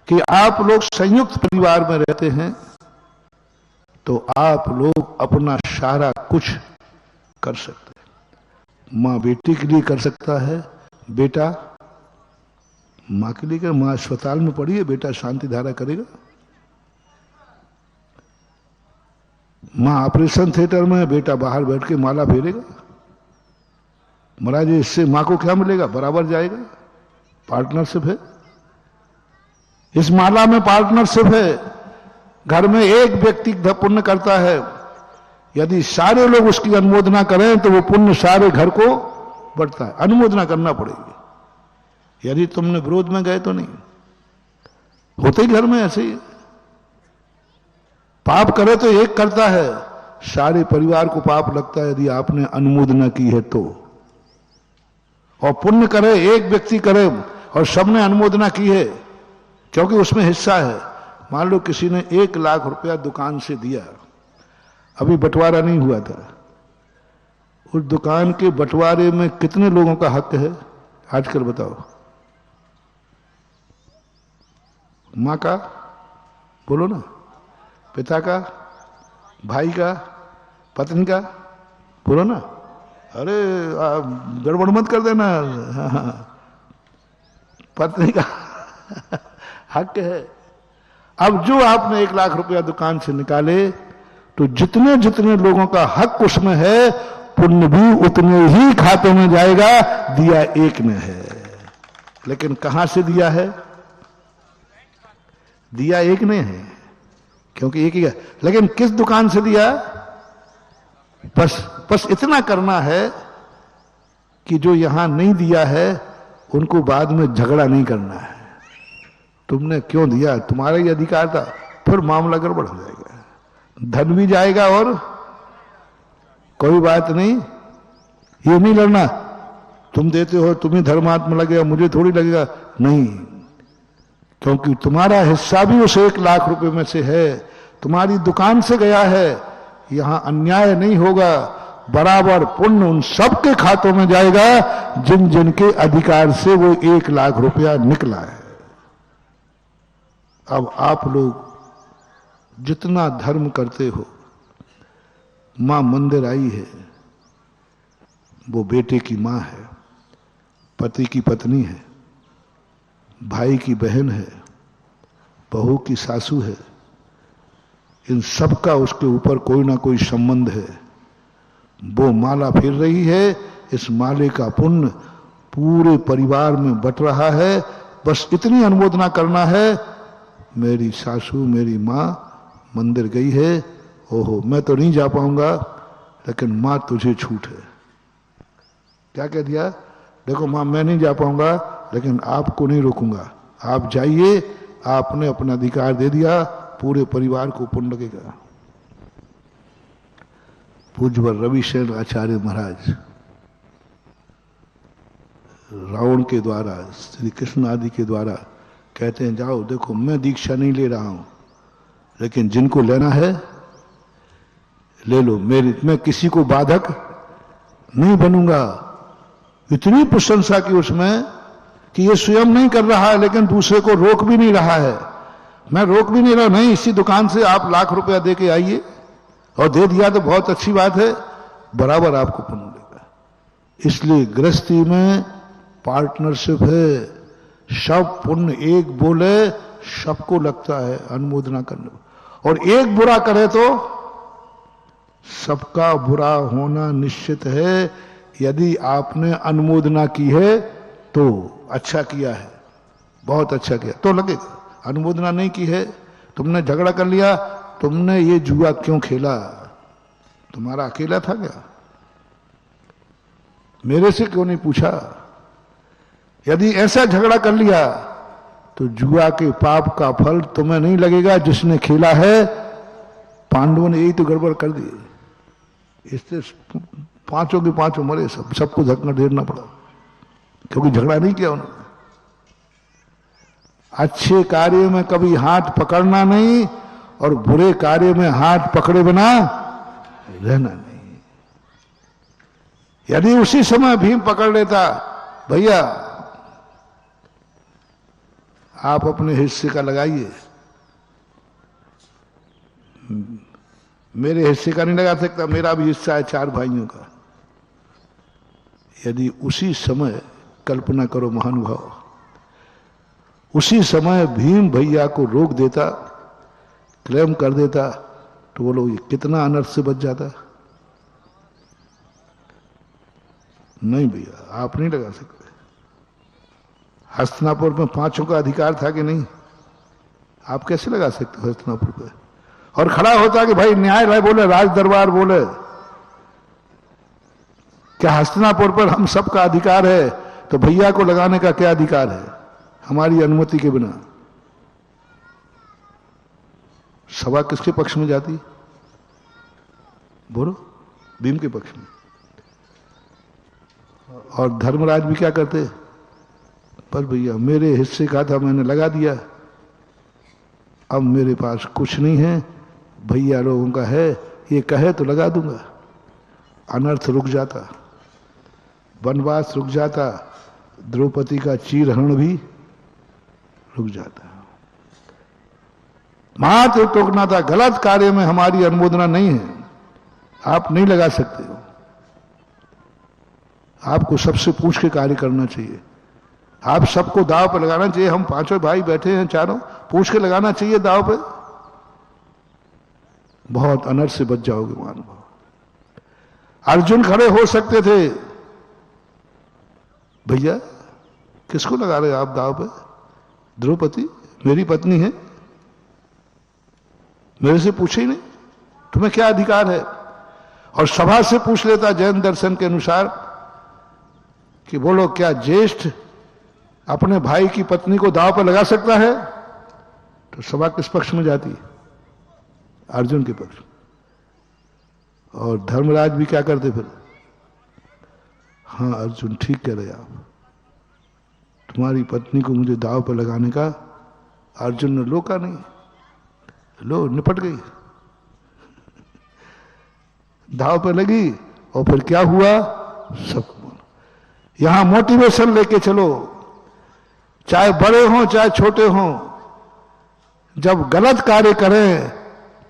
कि आप लोग संयुक्त परिवार में रहते हैं, तो आप लोग अपना सारा कुछ कर सकते हैं। माँ बेटी के लिए कर सकता है, बेटा माँ के लिए कर। माँ अस्पताल में पड़ी है, बेटा शांति धारा करेगा। माँ ऑपरेशन थिएटर में है, बेटा बाहर बैठ के माला फेरेगा। महाराज इससे माँ को क्या मिलेगा? बराबर जाएगा। पार्टनरशिप है, इस माला में पार्टनरशिप है। घर में एक व्यक्ति पुण्य करता है, यदि सारे लोग उसकी अनुमोदना करें तो वो पुण्य सारे घर को बढ़ता है। अनुमोदना करना पड़ेगी। यदि तुमने विरोध में गए तो नहीं होते ही घर में ऐसे ही। पाप करे तो एक करता है, सारे परिवार को पाप लगता है यदि आपने अनुमोदना की है तो। और पुण्य करे एक व्यक्ति करे और सबने अनुमोदना की है, क्योंकि उसमें हिस्सा है। मान लो किसी ने 1 लाख रुपया दुकान से दिया, अभी बंटवारा नहीं हुआ था, उस दुकान के बंटवारे में कितने लोगों का हक है आजकल बताओ? माँ का बोलो ना, पिता का, भाई का, पत्नी का बोलो ना। अरे गड़बड़ मत कर देना। हाँ, पत्नी का हक है। अब जो आपने 1 लाख रुपया दुकान से निकाले तो जितने जितने लोगों का हक उसमें है, पुण्य भी उतने ही खाते में जाएगा। दिया एक ने है, लेकिन कहां से दिया है? दिया एक ने है, क्योंकि एक ही है। लेकिन किस दुकान से दिया? बस इतना करना है कि जो यहां नहीं दिया है उनको बाद में झगड़ा नहीं करना है। तुमने क्यों दिया? तुम्हारा ही अधिकार था। फिर मामला गड़बड़ हो जाएगा, धन भी जाएगा और कोई बात नहीं। ये नहीं लड़ना, तुम देते हो तुम्हें धर्मात्मा लगेगा, मुझे थोड़ी लगेगा। नहीं, क्योंकि तुम्हारा हिस्सा भी उस 1 लाख रुपए में से है, तुम्हारी दुकान से गया है। यहां अन्याय नहीं होगा, बराबर पुण्य उन सबके खातों में जाएगा जिन जिन के अधिकार से वो 1 लाख रुपया निकला है। अब आप लोग जितना धर्म करते हो, मां मंदिर आई है, वो बेटे की मां है, पति की पत्नी है, भाई की बहन है, बहू की सासू है। इन सब का उसके ऊपर कोई ना कोई संबंध है। वो माला फिर रही है, इस माले का पुण्य पूरे परिवार में बट रहा है। बस इतनी अनुमोदना करना है, मेरी सासू मेरी माँ मंदिर गई है, ओहो मैं तो नहीं जा पाऊंगा, लेकिन माँ तुझे छूट है। क्या कह दिया? देखो माँ मैं नहीं जा पाऊंगा, लेकिन आपको नहीं रोकूंगा, आप जाइए। आपने अपना अधिकार दे दिया, पूरे परिवार को पुण्य लगेगा। पूज्यवर रविशरण आचार्य महाराज रावण के द्वारा, श्री कृष्ण आदि के द्वारा कहते हैं, जाओ देखो मैं दीक्षा नहीं ले रहा हूं, लेकिन जिनको लेना है ले लो, मैं किसी को बाधक नहीं बनूंगा। इतनी प्रशंसा की उसमें कि ये स्वयं नहीं कर रहा है, लेकिन दूसरे को रोक भी नहीं रहा है। मैं रोक भी नहीं रहा, नहीं इसी दुकान से आप लाख रुपया दे के आइए, और दे दिया तो बहुत अच्छी बात है, बराबर आपको पुण्य देगा। इसलिए गृहस्थी में पार्टनरशिप है, सब पुण्य एक बोले सबको लगता है अनुमोदना करने, और एक बुरा करे तो सबका बुरा होना निश्चित है। यदि आपने अनुमोदना की है तो अच्छा किया है, बहुत अच्छा किया तो लगेगा। अनुमोदना नहीं की है, तुमने झगड़ा कर लिया, तुमने ये जुआ क्यों खेला? तुम्हारा अकेला था क्या? मेरे से क्यों नहीं पूछा? यदि ऐसा झगड़ा कर लिया तो जुआ के पाप का फल तुम्हें नहीं लगेगा जिसने खेला है। पांडवों ने यही तो गड़बड़ कर दी, इससे पांचों के पांचों मरे, सबको धक्का देना पड़ा, क्योंकि झगड़ा नहीं किया उन्होंने। अच्छे कार्य में कभी हाथ पकड़ना नहीं, और बुरे कार्य में हाथ पकड़े बिना रहना नहीं। यदि उसी समय भीम पकड़ लेता, भैया आप अपने हिस्से का लगाइए, मेरे हिस्से का नहीं लगा सकता, मेरा भी हिस्सा है 4 भाइयों का। यदि उसी समय कल्पना करो महानुभाव, उसी समय भीम भैया को रोक देता, क्लेम कर देता, तो बोलो ये कितना अनर्थ से बच जाता। नहीं भैया, आप नहीं लगा सकते। हस्तिनापुर में 5 का अधिकार था कि नहीं? आप कैसे लगा सकते हो हस्तिनापुर पे? और खड़ा होता कि भाई न्यायालय बोले, राज दरबार बोले, क्या हस्तिनापुर पर हम सबका अधिकार है, तो भैया को लगाने का क्या अधिकार है हमारी अनुमति के बिना? सभा किसके पक्ष में जाती? बोलो, भीम के पक्ष में। और धर्मराज भी क्या करते? पर भैया मेरे हिस्से का था, मैंने लगा दिया, अब मेरे पास कुछ नहीं है, भैया लोगों का है, ये कहे तो लगा दूंगा। अनर्थ रुक जाता, वनवास रुक जाता, द्रौपदी का चीरहरण भी रुक जाता। मात्र टोकना था, गलत कार्य में हमारी अनुमोदना नहीं है, आप नहीं लगा सकते हो। आपको सबसे पूछ के कार्य करना चाहिए। आप सबको दाव पे लगाना चाहिए। हम 5 भाई बैठे हैं, चारों, पूछ के लगाना चाहिए दाव पे। बहुत अनर्थ से बच जाओगे महानुभाव। अर्जुन खड़े हो सकते थे, भैया किसको लगा रहे आप दाव पे? द्रौपदी मेरी पत्नी है, मेरे से पूछे ही नहीं, तुम्हें क्या अधिकार है? और सभा से पूछ लेता जैन दर्शन के अनुसार कि बोलो क्या ज्येष्ठ अपने भाई की पत्नी को दाव पर लगा सकता है? तो सभा किस पक्ष में जाती? अर्जुन के पक्ष। और धर्मराज भी क्या करते फिर? हाँ अर्जुन ठीक कह रहे आप, तुम्हारी पत्नी को मुझे दाव पर लगाने का। अर्जुन ने रोका नहीं, लो निपट गई, दाव पर लगी। और फिर क्या हुआ सब यहां मोटिवेशन लेके चलो, चाहे बड़े हों चाहे छोटे हों, जब गलत कार्य करें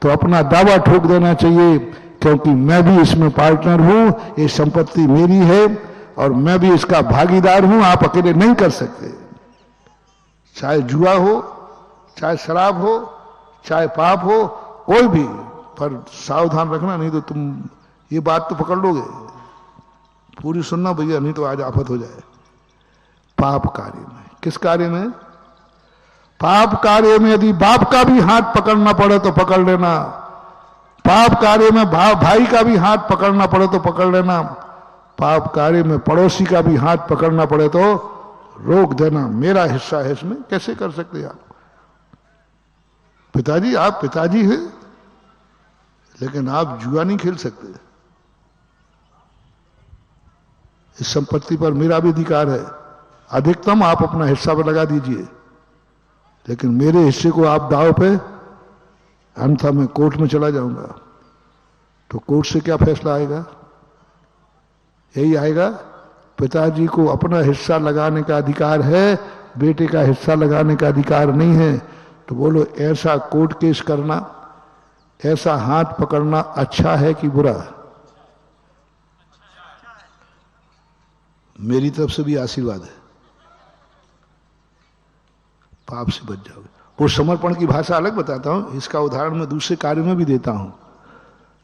तो अपना दावा ठोक देना चाहिए, क्योंकि मैं भी इसमें पार्टनर हूं, ये संपत्ति मेरी है और मैं भी इसका भागीदार हूं, आप अकेले नहीं कर सकते। चाहे जुआ हो, चाहे शराब हो, चाहे पाप हो, कोई भी, पर सावधान रखना, नहीं तो तुम ये बात तो पकड़ लोगे। पूरी सुनना भैया, नहीं तो आज आफत हो जाए। पाप कार्य में, किस कार्य में? पाप कार्य में यदि बाप का भी हाथ पकड़ना पड़े तो पकड़ लेना, पाप कार्य में भाई का भी हाथ पकड़ना पड़े तो पकड़ लेना, पाप कार्य में पड़ोसी का भी हाथ पकड़ना पड़े तो रोक देना। मेरा हिस्सा है इसमें, कैसे कर सकते आप? पिताजी, आप पिताजी हैं, लेकिन आप जुआ नहीं खेल सकते। इस संपत्ति पर मेरा भी अधिकार है, अधिकतम आप अपना हिस्सा पर लगा दीजिए, लेकिन मेरे हिस्से को आप दाव पे, अन्यथा मैं कोर्ट में चला जाऊंगा। तो कोर्ट से क्या फैसला आएगा? यही आएगा, पिताजी को अपना हिस्सा लगाने का अधिकार है, बेटे का हिस्सा लगाने का अधिकार नहीं है। तो बोलो ऐसा कोर्ट केस करना, ऐसा हाथ पकड़ना अच्छा है कि बुरा? मेरी तरफ से भी आशीर्वाद है, पाप से बच जाओगे। वो समर्पण की भाषा अलग बताता हूं, इसका उदाहरण मैं दूसरे कार्य में भी देता हूं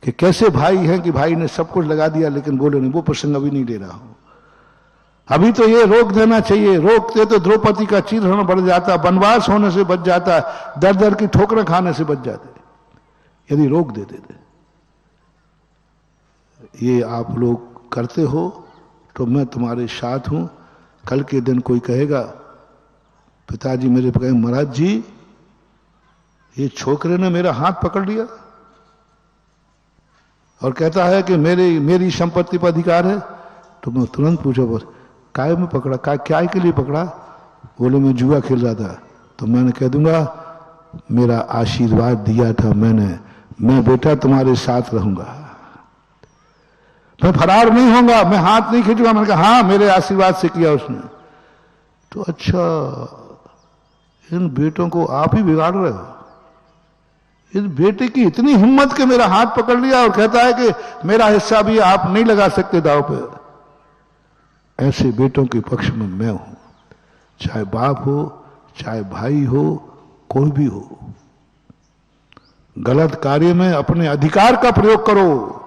कि कैसे भाई हैं कि भाई ने सब कुछ लगा दिया लेकिन बोले नहीं। वो प्रसंग अभी नहीं ले रहा हूं, अभी तो ये रोक देना चाहिए। रोकते तो द्रौपदी का चीरहरण बढ़ जाता, वनवास होने से बच जाता, दर दर की ठोकरें खाने से बच जाते यदि रोक देते थे। ये आप लोग करते हो तो मैं तुम्हारे साथ हूं। कल के दिन कोई कहेगा, पिताजी मेरे कहे महाराज जी ये छोकरे ने मेरा हाथ पकड़ लिया और कहता है कि मेरी संपत्ति पर अधिकार है, तो मैं तुरंत पूछो बस काय में पकड़ा, क्या के लिए पकड़ा? बोले मैं जुआ खेल रहा था। तो मैंने कह दूंगा मेरा आशीर्वाद दिया था मैंने, मैं बेटा तुम्हारे साथ रहूंगा, मैं फरार नहीं होऊंगा, मैं हाथ नहीं खींचूंगा। मैंने कहा हाँ मेरे आशीर्वाद से किया उसने। तो अच्छा इन बेटों को आप ही बिगाड़ रहे हो, इस बेटे की इतनी हिम्मत कि मेरा हाथ पकड़ लिया और कहता है कि मेरा हिस्सा भी आप नहीं लगा सकते दांव पे। ऐसे बेटों के पक्ष में मैं हूं, चाहे बाप हो, चाहे भाई हो, कोई भी हो। गलत कार्य में अपने अधिकार का प्रयोग करो,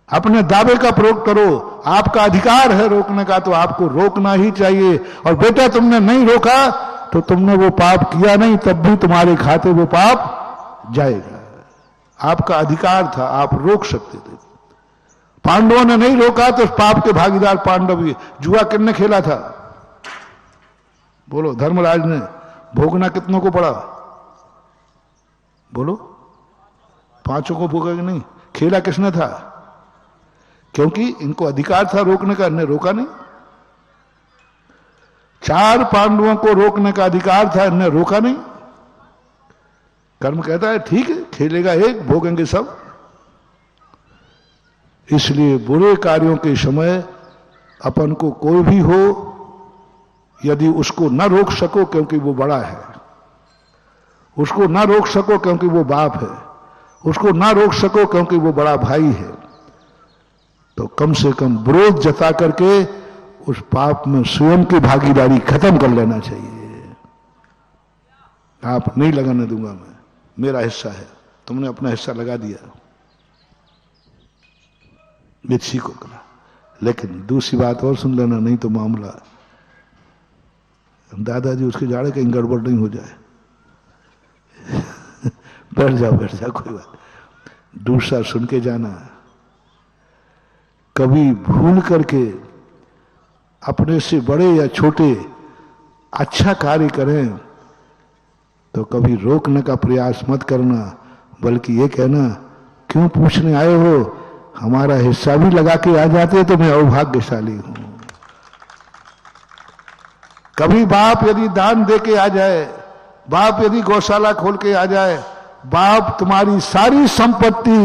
अपने दावे का प्रयोग करो। आपका अधिकार है रोकने का, तो आपको रोकना ही चाहिए। और बेटा तुमने नहीं रोका तो तुमने वो पाप किया नहीं, तब भी तुम्हारे खाते वो पाप जाएगा। आपका अधिकार था, आप रोक सकते थे। पांडवों ने नहीं रोका तो उस पाप के भागीदार पांडव ही। जुआ किसने खेला था? बोलो, धर्मराज ने। भोगना कितनों को पड़ा? बोलो, 5 को भोगा कि नहीं? खेला किसने था? क्योंकि इनको अधिकार था रोकने का, इन्हें रोका नहीं। 4 पांडवों को रोकने का अधिकार था, इन्हें रोका नहीं। कर्म कहता है ठीक है, खेलेगा एक, भोगेंगे सब। इसलिए बुरे कार्यों के समय अपन को कोई भी हो, यदि उसको न रोक सको क्योंकि वो बड़ा है, उसको न रोक सको क्योंकि वो बाप है, उसको न रोक सको क्योंकि वो बड़ा भाई है, तो कम से कम विरोध जता करके उस पाप में स्वयं की भागीदारी खत्म कर लेना चाहिए। आप नहीं लगाने दूंगा मैं, मेरा हिस्सा है, तुमने अपना हिस्सा लगा दिया, मिर्ची को करा। लेकिन दूसरी बात और सुन लेना, नहीं तो मामला दादाजी उसके जाड़े कहीं गड़बड़ नहीं हो जाए। बैठ जाओ, कोई बात। दूसरा सुन के जाना, कभी भूल करके अपने से बड़े या छोटे अच्छा कार्य करें तो कभी रोकने का प्रयास मत करना, बल्कि ये कहना क्यों पूछने आए हो, हमारा हिस्सा भी लगा के आ जाते तो मैं अभाग्यशाली हूं। कभी बाप यदि दान दे के आ जाए, बाप यदि गौशाला खोल के आ जाए, बाप तुम्हारी सारी संपत्ति,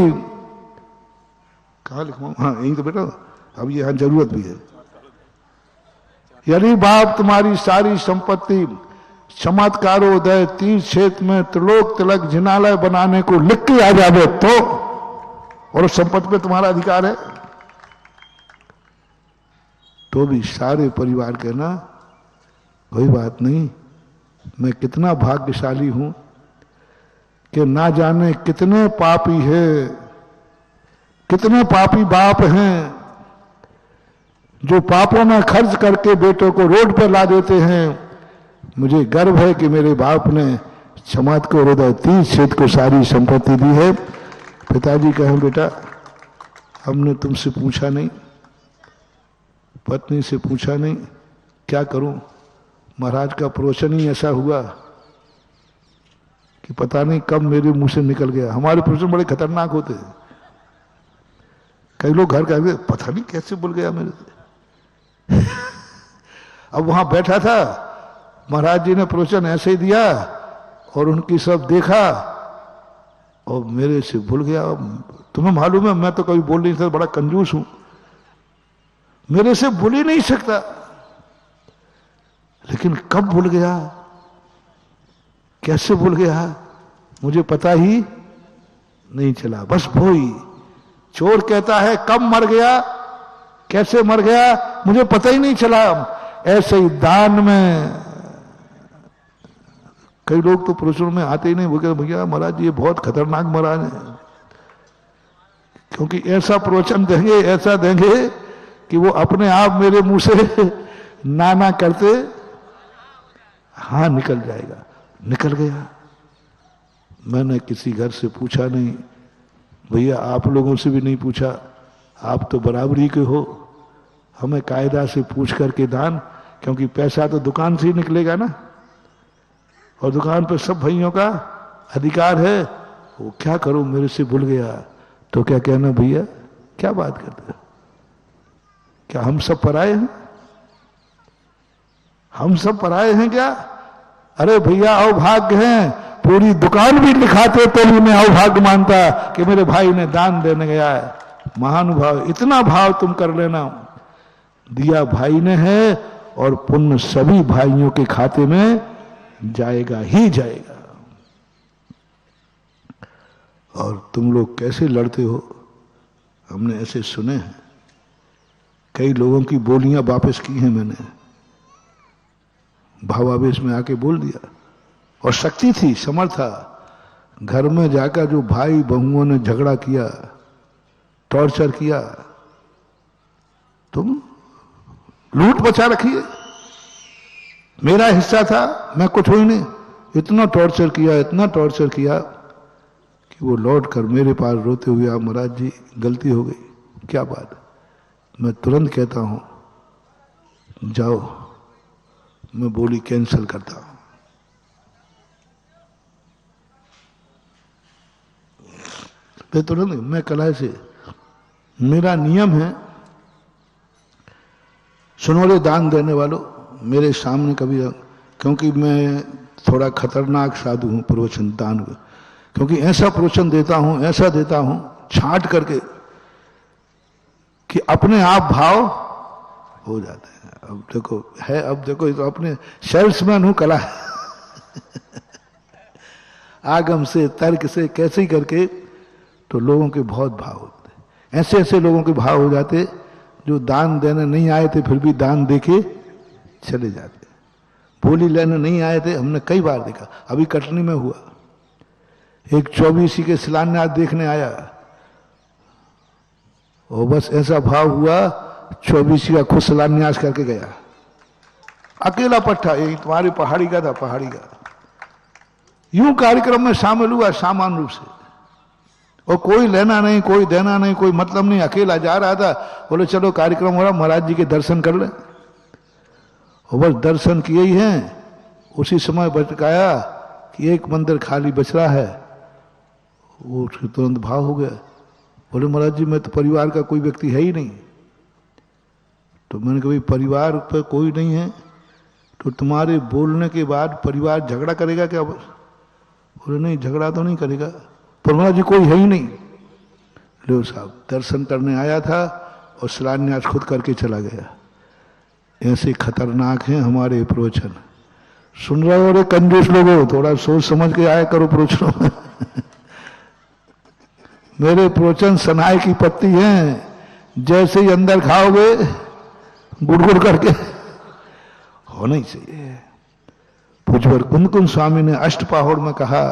कहां लिखवाऊं, हाँ यही तो बेटा, अब ये यहां जरूरत भी है। यदि बाप तुम्हारी सारी संपत्ति चमत्कारोदय तीर्थ क्षेत्र में त्रिलोक तिलक जिनालय बनाने को लिख के आ जावे तो, और उस संपत्ति पे तुम्हारा अधिकार है, तो भी सारे परिवार कहना कोई बात नहीं, मैं कितना भाग्यशाली हूं कि ना जाने कितने पापी है, कितने पापी बाप हैं जो पापों में खर्च करके बेटों को रोड पर ला देते हैं। मुझे गर्व है कि मेरे बाप ने समाज को हृदय 30 क्षेत्र को सारी संपत्ति दी है। पिताजी कहें बेटा हमने तुमसे पूछा नहीं, पत्नी से पूछा नहीं, क्या करूं, महाराज का प्रवचन ही ऐसा हुआ कि पता नहीं कब मेरे मुंह से निकल गया। हमारे प्रवचन बड़े खतरनाक होते हैं। कई लोग घर कहते पता नहीं कैसे बोल गया मेरे से। अब वहां बैठा था, महाराज जी ने प्रवचन ऐसे ही दिया और उनकी सब देखा और मेरे से भूल गया। तुम्हें मालूम है मैं तो कभी बोल नहीं सकता, बड़ा कंजूस हूं, मेरे से बोल ही नहीं सकता, लेकिन कब भूल गया, कैसे भूल गया, मुझे पता ही नहीं चला। बस वही चोर कहता है कब मर गया, कैसे मर गया, मुझे पता ही नहीं चला। ऐसे ही दान में कई लोग तो प्रवचन में आते ही नहीं, वो कहते भैया महाराज ये बहुत खतरनाक महाराज है, क्योंकि ऐसा प्रवचन देंगे, ऐसा देंगे कि वो अपने आप मेरे मुंह से ना करते हाँ निकल जाएगा। निकल गया। मैंने किसी घर से पूछा नहीं, भैया आप लोगों से भी नहीं पूछा, आप तो बराबरी के हो, हमें कायदा से पूछ करके दान, क्योंकि पैसा तो दुकान से ही निकलेगा ना, और दुकान पर सब भाइयों का अधिकार है। वो क्या करूं, मेरे से भूल गया, तो क्या कहना भैया क्या बात करते हो, क्या हम सब पराए हैं, हम सब पराए हैं क्या? अरे भैया अभाग्य हैं, पूरी दुकान भी लिखाते तो भी मैं अभाग्य मानता कि मेरे भाई ने दान देने गया है। महानुभाव, इतना भाव तुम कर लेना, दिया भाई ने है और पुण्य सभी भाइयों के खाते में जाएगा ही जाएगा। और तुम लोग कैसे लड़ते हो, हमने ऐसे सुने हैं। कई लोगों की बोलियां वापस की हैं मैंने, भावावेश में आके बोल दिया, और शक्ति थी, समर्थ था। घर में जाकर जो भाई बहुओं ने झगड़ा किया, टॉर्चर किया, तुम लूट बचा रखिए, मेरा हिस्सा था, मैं कुछ हुई नहीं। इतना टॉर्चर किया, इतना टॉर्चर किया कि वो लौट कर मेरे पास रोते हुए, आप महाराज जी गलती हो गई, क्या बात है। मैं तुरंत कहता हूं जाओ, मैं बोली कैंसिल करता हूं। मैं तुरंत, मैं कलाई से, मेरा नियम है, सुनो रे दान देने वालों, मेरे सामने कभी, क्योंकि मैं थोड़ा खतरनाक साधु हूं प्रवचन दान में, क्योंकि ऐसा प्रवचन देता हूं, ऐसा देता हूं छांट करके कि अपने आप भाव हो जाते हैं। अब देखो है, अब देखो ये तो अपने सेल्समैन हूं, कला आगम से तर्क से कैसे ही करके, तो लोगों के बहुत भाव होते, ऐसे ऐसे लोगों के भाव हो जाते जो दान देने नहीं आए थे फिर भी दान देके चले जाते, बोली लेने नहीं आए थे। हमने कई बार देखा, अभी कटनी में हुआ, एक 24 के शिलान्यास देखने आया, और बस ऐसा भाव हुआ 24 का खुद शिलान्यास करके गया, अकेला पट्टा, यही तुम्हारी पहाड़ी का था, पहाड़ी का। यूं कार्यक्रम में शामिल हुआ सामान्य रूप से, और कोई लेना नहीं, कोई देना नहीं, कोई मतलब नहीं, अकेला जा रहा था। बोले चलो कार्यक्रम हो रहा, महाराज जी के दर्शन कर ले, और बस दर्शन किए ही हैं। उसी समय बचकाया कि एक मंदिर खाली बच रहा है, वो उसके तुरंत भाव हो गया। बोले महाराज जी मैं तो परिवार का कोई व्यक्ति है ही नहीं। तो मैंने कहा भाई परिवार पे कोई नहीं है तो तुम्हारे बोलने के बाद परिवार झगड़ा करेगा क्या? बोले नहीं झगड़ा तो नहीं करेगा, पर महाराज जी कोई है ही नहीं। लो साहब दर्शन करने आया था और शिलान्यास खुद करके चला गया। ऐसे खतरनाक हैं हमारे प्रवचन। सुन रहे हो रे कंजूस लोगों, थोड़ा सोच समझ के आया करो प्रवचनों में। मेरे प्रवचन सनाई की पत्ती हैं, जैसे ही अंदर खाओगे गुड़गुड़ करके होना ही चाहिए। पूज्यवर कुंद स्वामी ने अष्टपहर में कहा,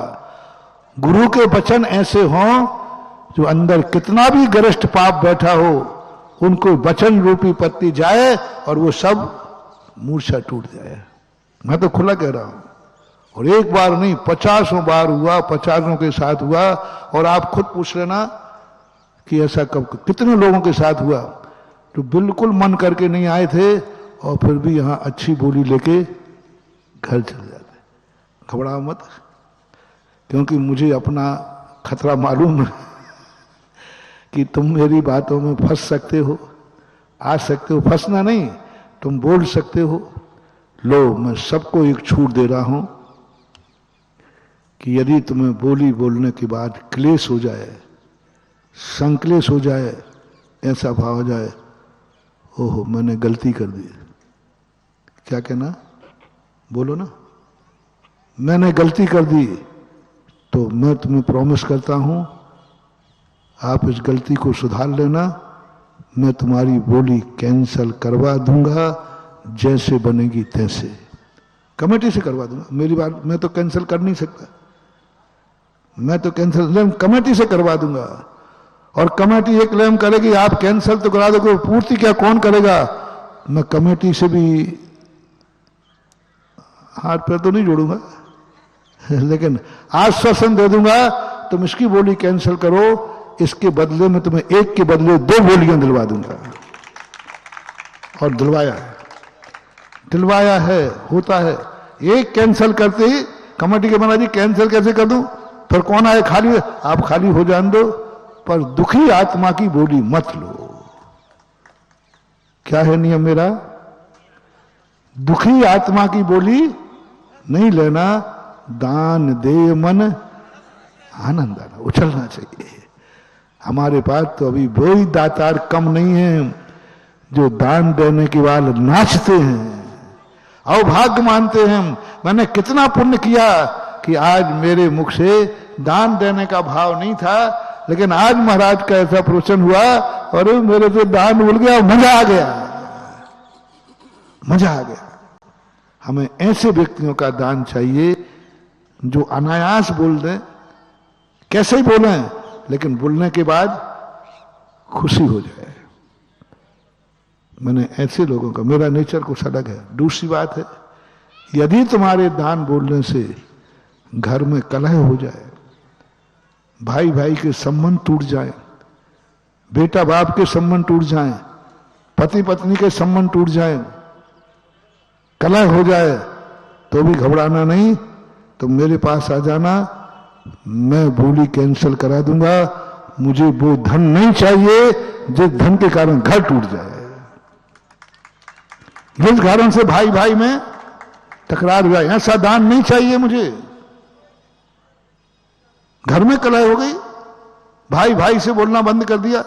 गुरु के वचन ऐसे हों जो अंदर कितना भी गरिष्ठ पाप बैठा हो उनको वचन रूपी पत्ती जाए और वो सब मूर्छा टूट जाए। मैं तो खुला कह रहा हूं, और एक बार नहीं 50 बार हुआ, 50 के साथ हुआ। और आप खुद पूछ लेना कि ऐसा कब कितने लोगों के साथ हुआ तो बिल्कुल मन करके नहीं आए थे और फिर भी यहां अच्छी बोली लेके घर चले जाते। घबराओ मत, क्योंकि मुझे अपना खतरा मालूम है कि तुम मेरी बातों में फंस सकते हो, आ सकते हो। फंसना नहीं, तुम बोल सकते हो। लो मैं सबको एक छूट दे रहा हूं कि यदि तुम्हें बोली बोलने के बाद क्लेश हो जाए, संक्लेश हो जाए, ऐसा भाव हो जाए ओहो मैंने गलती कर दी, क्या कहना बोलो ना, मैंने गलती कर दी, तो मैं तुम्हें प्रॉमिस करता हूं आप इस गलती को सुधार लेना। मैं तुम्हारी बोली कैंसल करवा दूंगा, जैसे बनेगी तैसे कमेटी से करवा दूंगा। मेरी बात मैं तो कैंसिल कर नहीं सकता, मैं तो कैंसिल कमेटी से करवा दूंगा। और कमेटी एक क्लेम करेगी आप कैंसिल तो करा दोगे, पूर्ति क्या कौन करेगा? मैं कमेटी से भी हाथ पैर तो नहीं जोड़ूंगा, लेकिन आश्वासन दे दूंगा तुम इसकी बोली कैंसिल करो, इसके बदले में तुम्हें एक के बदले 2 बोलियां दिलवा दूंगा। और दिलवाया है, होता है। एक कैंसिल करते ही कमेटी के बना जी कैंसिल कैसे कर दूं, फिर कौन आए खाली, आप खाली हो जान दो, पर दुखी आत्मा की बोली मत लो। क्या है नियम मेरा? दुखी आत्मा की बोली नहीं लेना, दान दे मन आनंद आना, उछलना चाहिए। हमारे पास तो अभी वही दातार कम नहीं है जो दान देने के बाद नाचते हैं, अवभाग्य मानते हैं। मैंने कितना पुण्य किया, कि आज मेरे मुख से दान देने का भाव नहीं था, लेकिन आज महाराज का ऐसा प्रवचन हुआ और मेरे से दान भूल गया, मजा आ गया, मजा आ गया। हमें ऐसे व्यक्तियों का दान चाहिए जो अनायास बोल दें, कैसे ही बोले लेकिन बोलने के बाद खुशी हो जाए। मैंने ऐसे लोगों का, मेरा नेचर कुछ अलग है। दूसरी बात है, यदि तुम्हारे दान बोलने से घर में कलह हो जाए, भाई भाई के संबंध टूट जाए, बेटा बाप के संबंध टूट जाए, पति पत्नी के संबंध टूट जाए, कलह हो जाए, तो भी घबराना नहीं, तो मेरे पास आ जाना, मैं बोली कैंसिल करा दूंगा। मुझे वो धन नहीं चाहिए जिस धन के कारण घर टूट जाए, जिस कारण से भाई भाई में तकरार हुआ, ऐसा दान नहीं चाहिए मुझे। घर में कलह हो गई, भाई भाई से बोलना बंद कर दिया,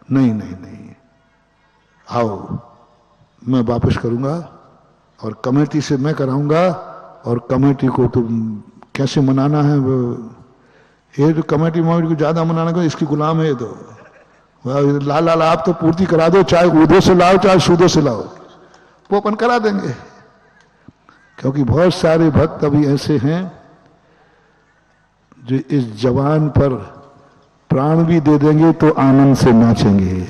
नहीं नहीं नहीं, आओ मैं वापस करूंगा और कमेटी से मैं कराऊंगा, और कमेटी को तुम कैसे मनाना है वो, ये तो कमेटी को ज्यादा मनाना को, इसकी गुलाम है। तो लाल आप तो पूर्ति करा दो, चाहे उदो से लाओ चाहे सूदो से लाओ, वो अपन करा देंगे। क्योंकि बहुत सारे भक्त अभी ऐसे हैं जो इस जवान पर प्राण भी दे देंगे तो आनंद से नाचेंगे।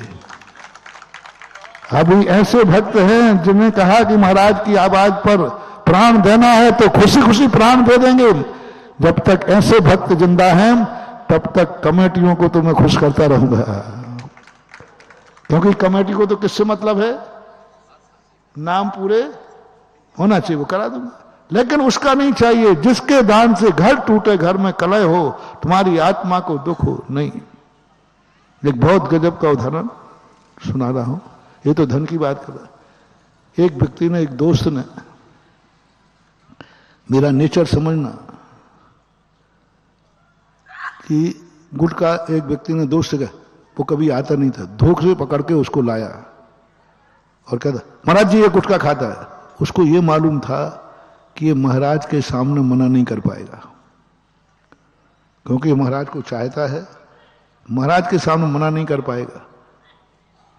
अभी ऐसे भक्त हैं जिन्हें कहा कि महाराज की आवाज पर प्राण देना है तो खुशी खुशी प्राण दे देंगे। जब तक ऐसे भक्त जिंदा हैं तब तक कमेटियों को तो मैं खुश करता रहूंगा, क्योंकि कमेटी को तो किससे मतलब है, नाम पूरे होना चाहिए, वो करा दूंगा। लेकिन उसका नहीं चाहिए जिसके दान से घर टूटे, घर में कलह हो, तुम्हारी आत्मा को दुख हो, नहीं। एक बहुत गजब का उदाहरण सुना रहा हूं, ये तो धन की बात कर रहा। एक व्यक्ति ने, एक दोस्त ने, मेरा नेचर समझना कि गुटखा, एक व्यक्ति ने दोस्त का, वो कभी आता नहीं था, धोखे से पकड़ के उसको लाया और कहता महाराज जी ये गुटखा खाता है। उसको ये मालूम था कि ये महाराज के सामने मना नहीं कर पाएगा, क्योंकि महाराज को चाहता है, महाराज के सामने मना नहीं कर पाएगा,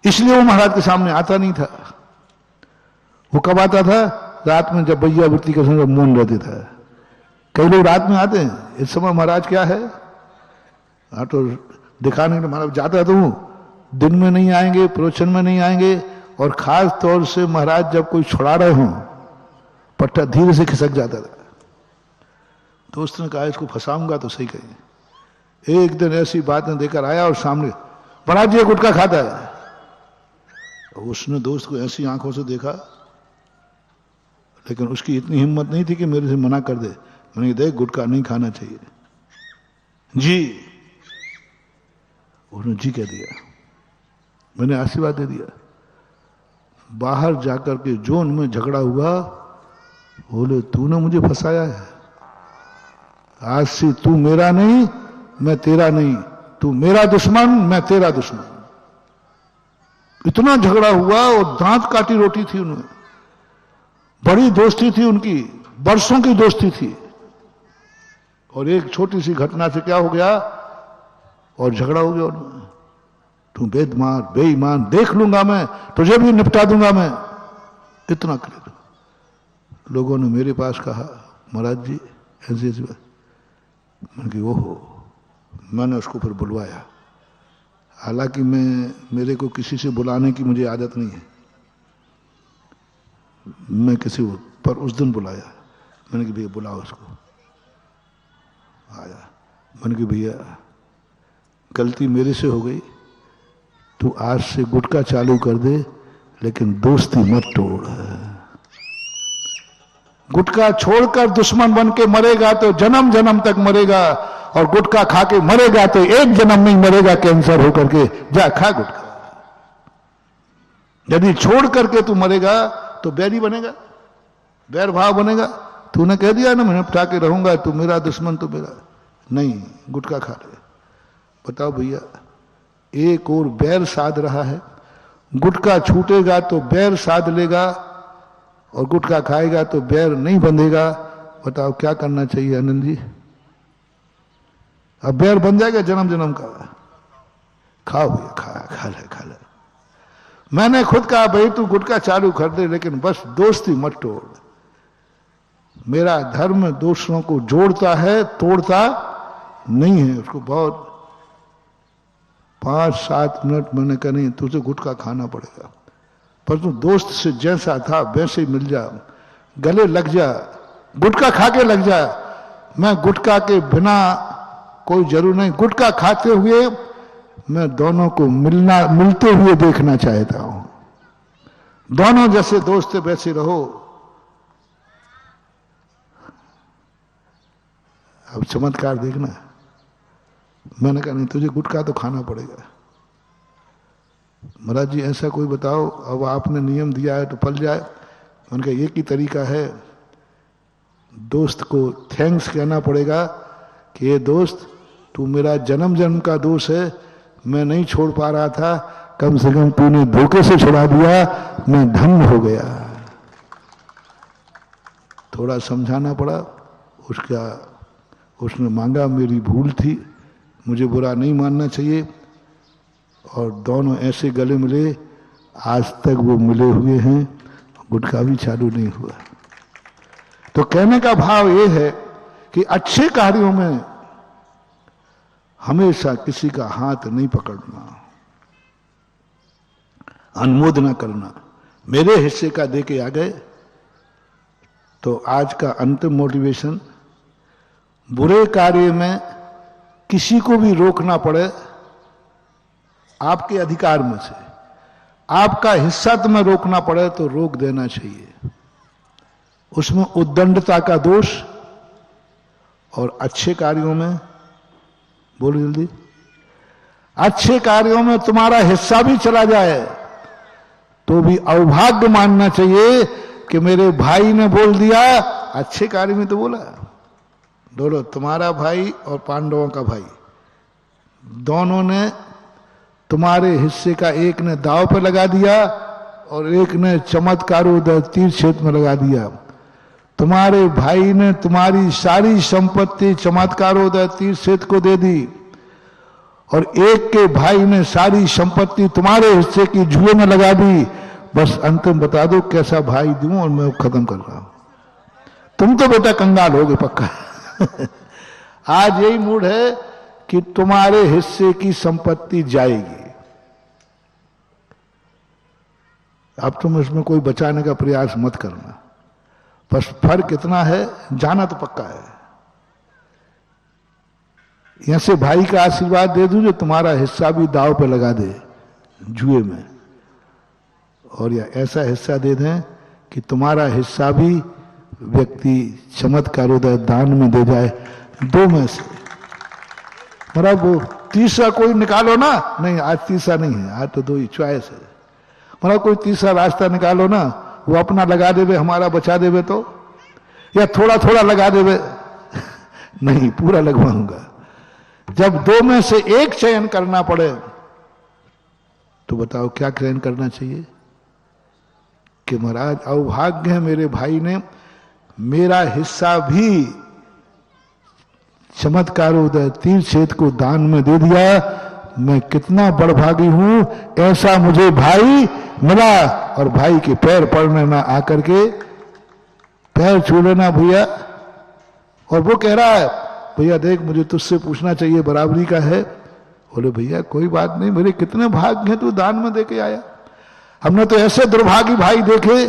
इसलिए वो महाराज के सामने आता नहीं था। वो कब आता था, रात में, जब भैया वृत्ति का समय मौन रहते था। कई लोग रात में आते हैं, इस समय महाराज क्या है, हाँ तो दिखाने के लिए महाराज जाता तो हूं, दिन में नहीं आएंगे, प्रवचन में नहीं आएंगे, और खास तौर से महाराज जब कोई छुड़ा रहे हों, पट्टा धीरे से खिसक जाता था। दोस्त ने कहा इसको फंसाऊंगा तो सही कहें। एक दिन ऐसी बातें देकर आया और सामने, महाराज जी गुटखा खाता है। उसने दोस्त को ऐसी आंखों से देखा, लेकिन उसकी इतनी हिम्मत नहीं थी कि मेरे से मना कर दे। मैंने देख गुटखा नहीं खाना चाहिए जी, उसने जी कह दिया, मैंने आशीर्वाद दे दिया। बाहर जाकर के जोन में झगड़ा हुआ, बोले तूने मुझे फंसाया है, आज से तू मेरा नहीं मैं तेरा नहीं, तू मेरा दुश्मन मैं तेरा दुश्मन। इतना झगड़ा हुआ और दांत काटी रोटी थी उन्हें, बड़ी दोस्ती थी उनकी, बरसों की दोस्ती थी। और एक छोटी सी घटना से क्या हो गया, और झगड़ा हो गया उनमें। तू बेदमार बेईमान, देख लूंगा मैं तुझे भी निपटा दूंगा मैं, इतना कर। लोगों ने मेरे पास कहा महाराज जी ऐसी ऐसी बात। मैंने कहा ओहो, मैंने उसको फिर बुलवाया। हालांकि मेरे को किसी से बुलाने की मुझे आदत नहीं है, मैं किसी को, पर उस दिन बुलाया। मैंने कहा भैया बुलाओ उसको। आया, मैंने कहा भैया गलती मेरे से हो गई, तू आज से गुटखा चालू कर दे, लेकिन दोस्ती मत तोड़। गुटखा छोड़कर दुश्मन बन के मरेगा तो जन्म जन्म तक मरेगा, और गुटखा खा के मरेगा तो एक जन्म में मरेगा कैंसर होकर के। जा खा गुटखा। यदि छोड़ करके तू मरेगा तो बैरी बनेगा, बैर भाव बनेगा। तूने कह दिया ना मैं निपटा के रहूंगा, तू मेरा दुश्मन तो मेरा नहीं, गुटखा खा रहे। बताओ भैया, एक और बैर साध रहा है, गुटखा छूटेगा तो बैर साध लेगा, और गुटखा खाएगा तो बैर नहीं बंधेगा। बताओ क्या करना चाहिए आनंद जी? अब बैर बन जाएगा जन्म जन्म का। खाओ भैया, खा ले। मैंने खुद कहा भाई तू गुटखा चालू कर दे, लेकिन बस दोस्ती मत तोड़। मेरा धर्म दूसरों को जोड़ता है, तोड़ता नहीं है। उसको बहुत 5-7 मिनट मैंने कहा नहीं तुझे गुटखा खाना पड़ेगा, पर तू दोस्त से जैसा था वैसे ही मिल जा, गले लग जा, गुटखा खा के लग जा। मैं गुटखा के बिना कोई जरूर नहीं, गुटखा खाते हुए मैं दोनों को मिलते हुए देखना चाहता हूं। दोनों जैसे दोस्त वैसे रहो। अब चमत्कार देखना। मैंने कहा नहीं तुझे गुटखा तो खाना पड़ेगा। महाराज जी ऐसा कोई बताओ, अब आपने नियम दिया है तो पल जाए। मैंने कहा एक ही तरीका है, दोस्त को थैंक्स कहना पड़ेगा कि ये दोस्त तू मेरा जन्म जन्म का दोस्त है, मैं नहीं छोड़ पा रहा था, कम से कम तूने धोखे से छुड़ा दिया, मैं धन्य हो गया। थोड़ा समझाना पड़ा। उसने मांगा, मेरी भूल थी, मुझे बुरा नहीं मानना चाहिए। और दोनों ऐसे गले मिले, आज तक वो मिले हुए हैं, गुटखा भी चालू नहीं हुआ। तो कहने का भाव ये है कि अच्छे कार्यों में हमेशा किसी का हाथ नहीं पकड़ना, अनुमोदना करना। मेरे हिस्से का दे के आ गए। तो आज का अंतिम मोटिवेशन, बुरे कार्य में किसी को भी रोकना पड़े आपके अधिकार में से, आपका हिस्सा तुम्हें रोकना पड़े तो रोक देना चाहिए। उसमें उद्दंडता का दोष। और अच्छे कार्यों में, बोलो जल्दी, अच्छे कार्यों में तुम्हारा हिस्सा भी चला जाए तो भी अवभाग्य मानना चाहिए कि मेरे भाई ने बोल दिया। अच्छे कार्य में तो बोला, दोनों तुम्हारा भाई और पांडवों का भाई दोनों ने तुम्हारे हिस्से का, एक ने दांव पे लगा दिया और एक ने चमत्कारोदय तीर क्षेत्र में लगा दिया। तुम्हारे भाई ने तुम्हारी सारी संपत्ति चमत्कारोदय तीर क्षेत्र को दे दी और एक के भाई ने सारी संपत्ति तुम्हारे हिस्से की जुए में लगा दी। बस अंतिम बता दो कैसा भाई दूं और मैं खत्म कर रहा हूं। तुम तो बेटा कंगाल होगे पक्का। आज यही मूड है कि तुम्हारे हिस्से की संपत्ति जाएगी। अब तुम इसमें कोई बचाने का प्रयास मत करना। बस फर्क इतना है, जाना तो पक्का है। यहां से भाई का आशीर्वाद दे दूं जो तुम्हारा हिस्सा भी दांव पे लगा दे जुए में, और या ऐसा हिस्सा दे दें कि तुम्हारा हिस्सा भी व्यक्ति चमत्कारोदय दान में दे जाए। दो में से मतलब वो तीसरा कोई निकालो ना। नहीं, आज तीसरा नहीं है, आज तो दो ही चॉइस है। मतलब कोई तीसरा रास्ता निकालो ना, वो अपना लगा देवे, हमारा बचा देवे तो, या थोड़ा थोड़ा लगा देवे। नहीं, पूरा लगवाऊंगा। जब दो में से एक चयन करना पड़े तो बताओ क्या चयन करना चाहिए? कि महाराज अवभाग्य है, मेरे भाई ने मेरा हिस्सा भी चमत्कारोदय तीर क्षेत्र को दान में दे दिया। मैं कितना बड़भागी हूं, ऐसा मुझे भाई मिला। और भाई के पैर पड़ने ना आकर के पैर छू लेना भैया। और वो कह रहा है भैया देख मुझे तुझसे पूछना चाहिए, बराबरी का है। बोले भैया कोई बात नहीं, मेरे कितने भाग्य हैं तू दान में देके आया। हमने तो ऐसे दुर्भागी भाई देखे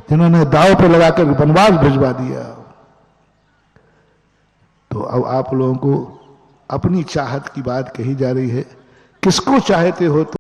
जिन्होंने दाव पे लगाकर वनवास भिजवा दिया। तो अब आप लोगों को अपनी चाहत की बात कही जा रही है। किसको चाहते हो तो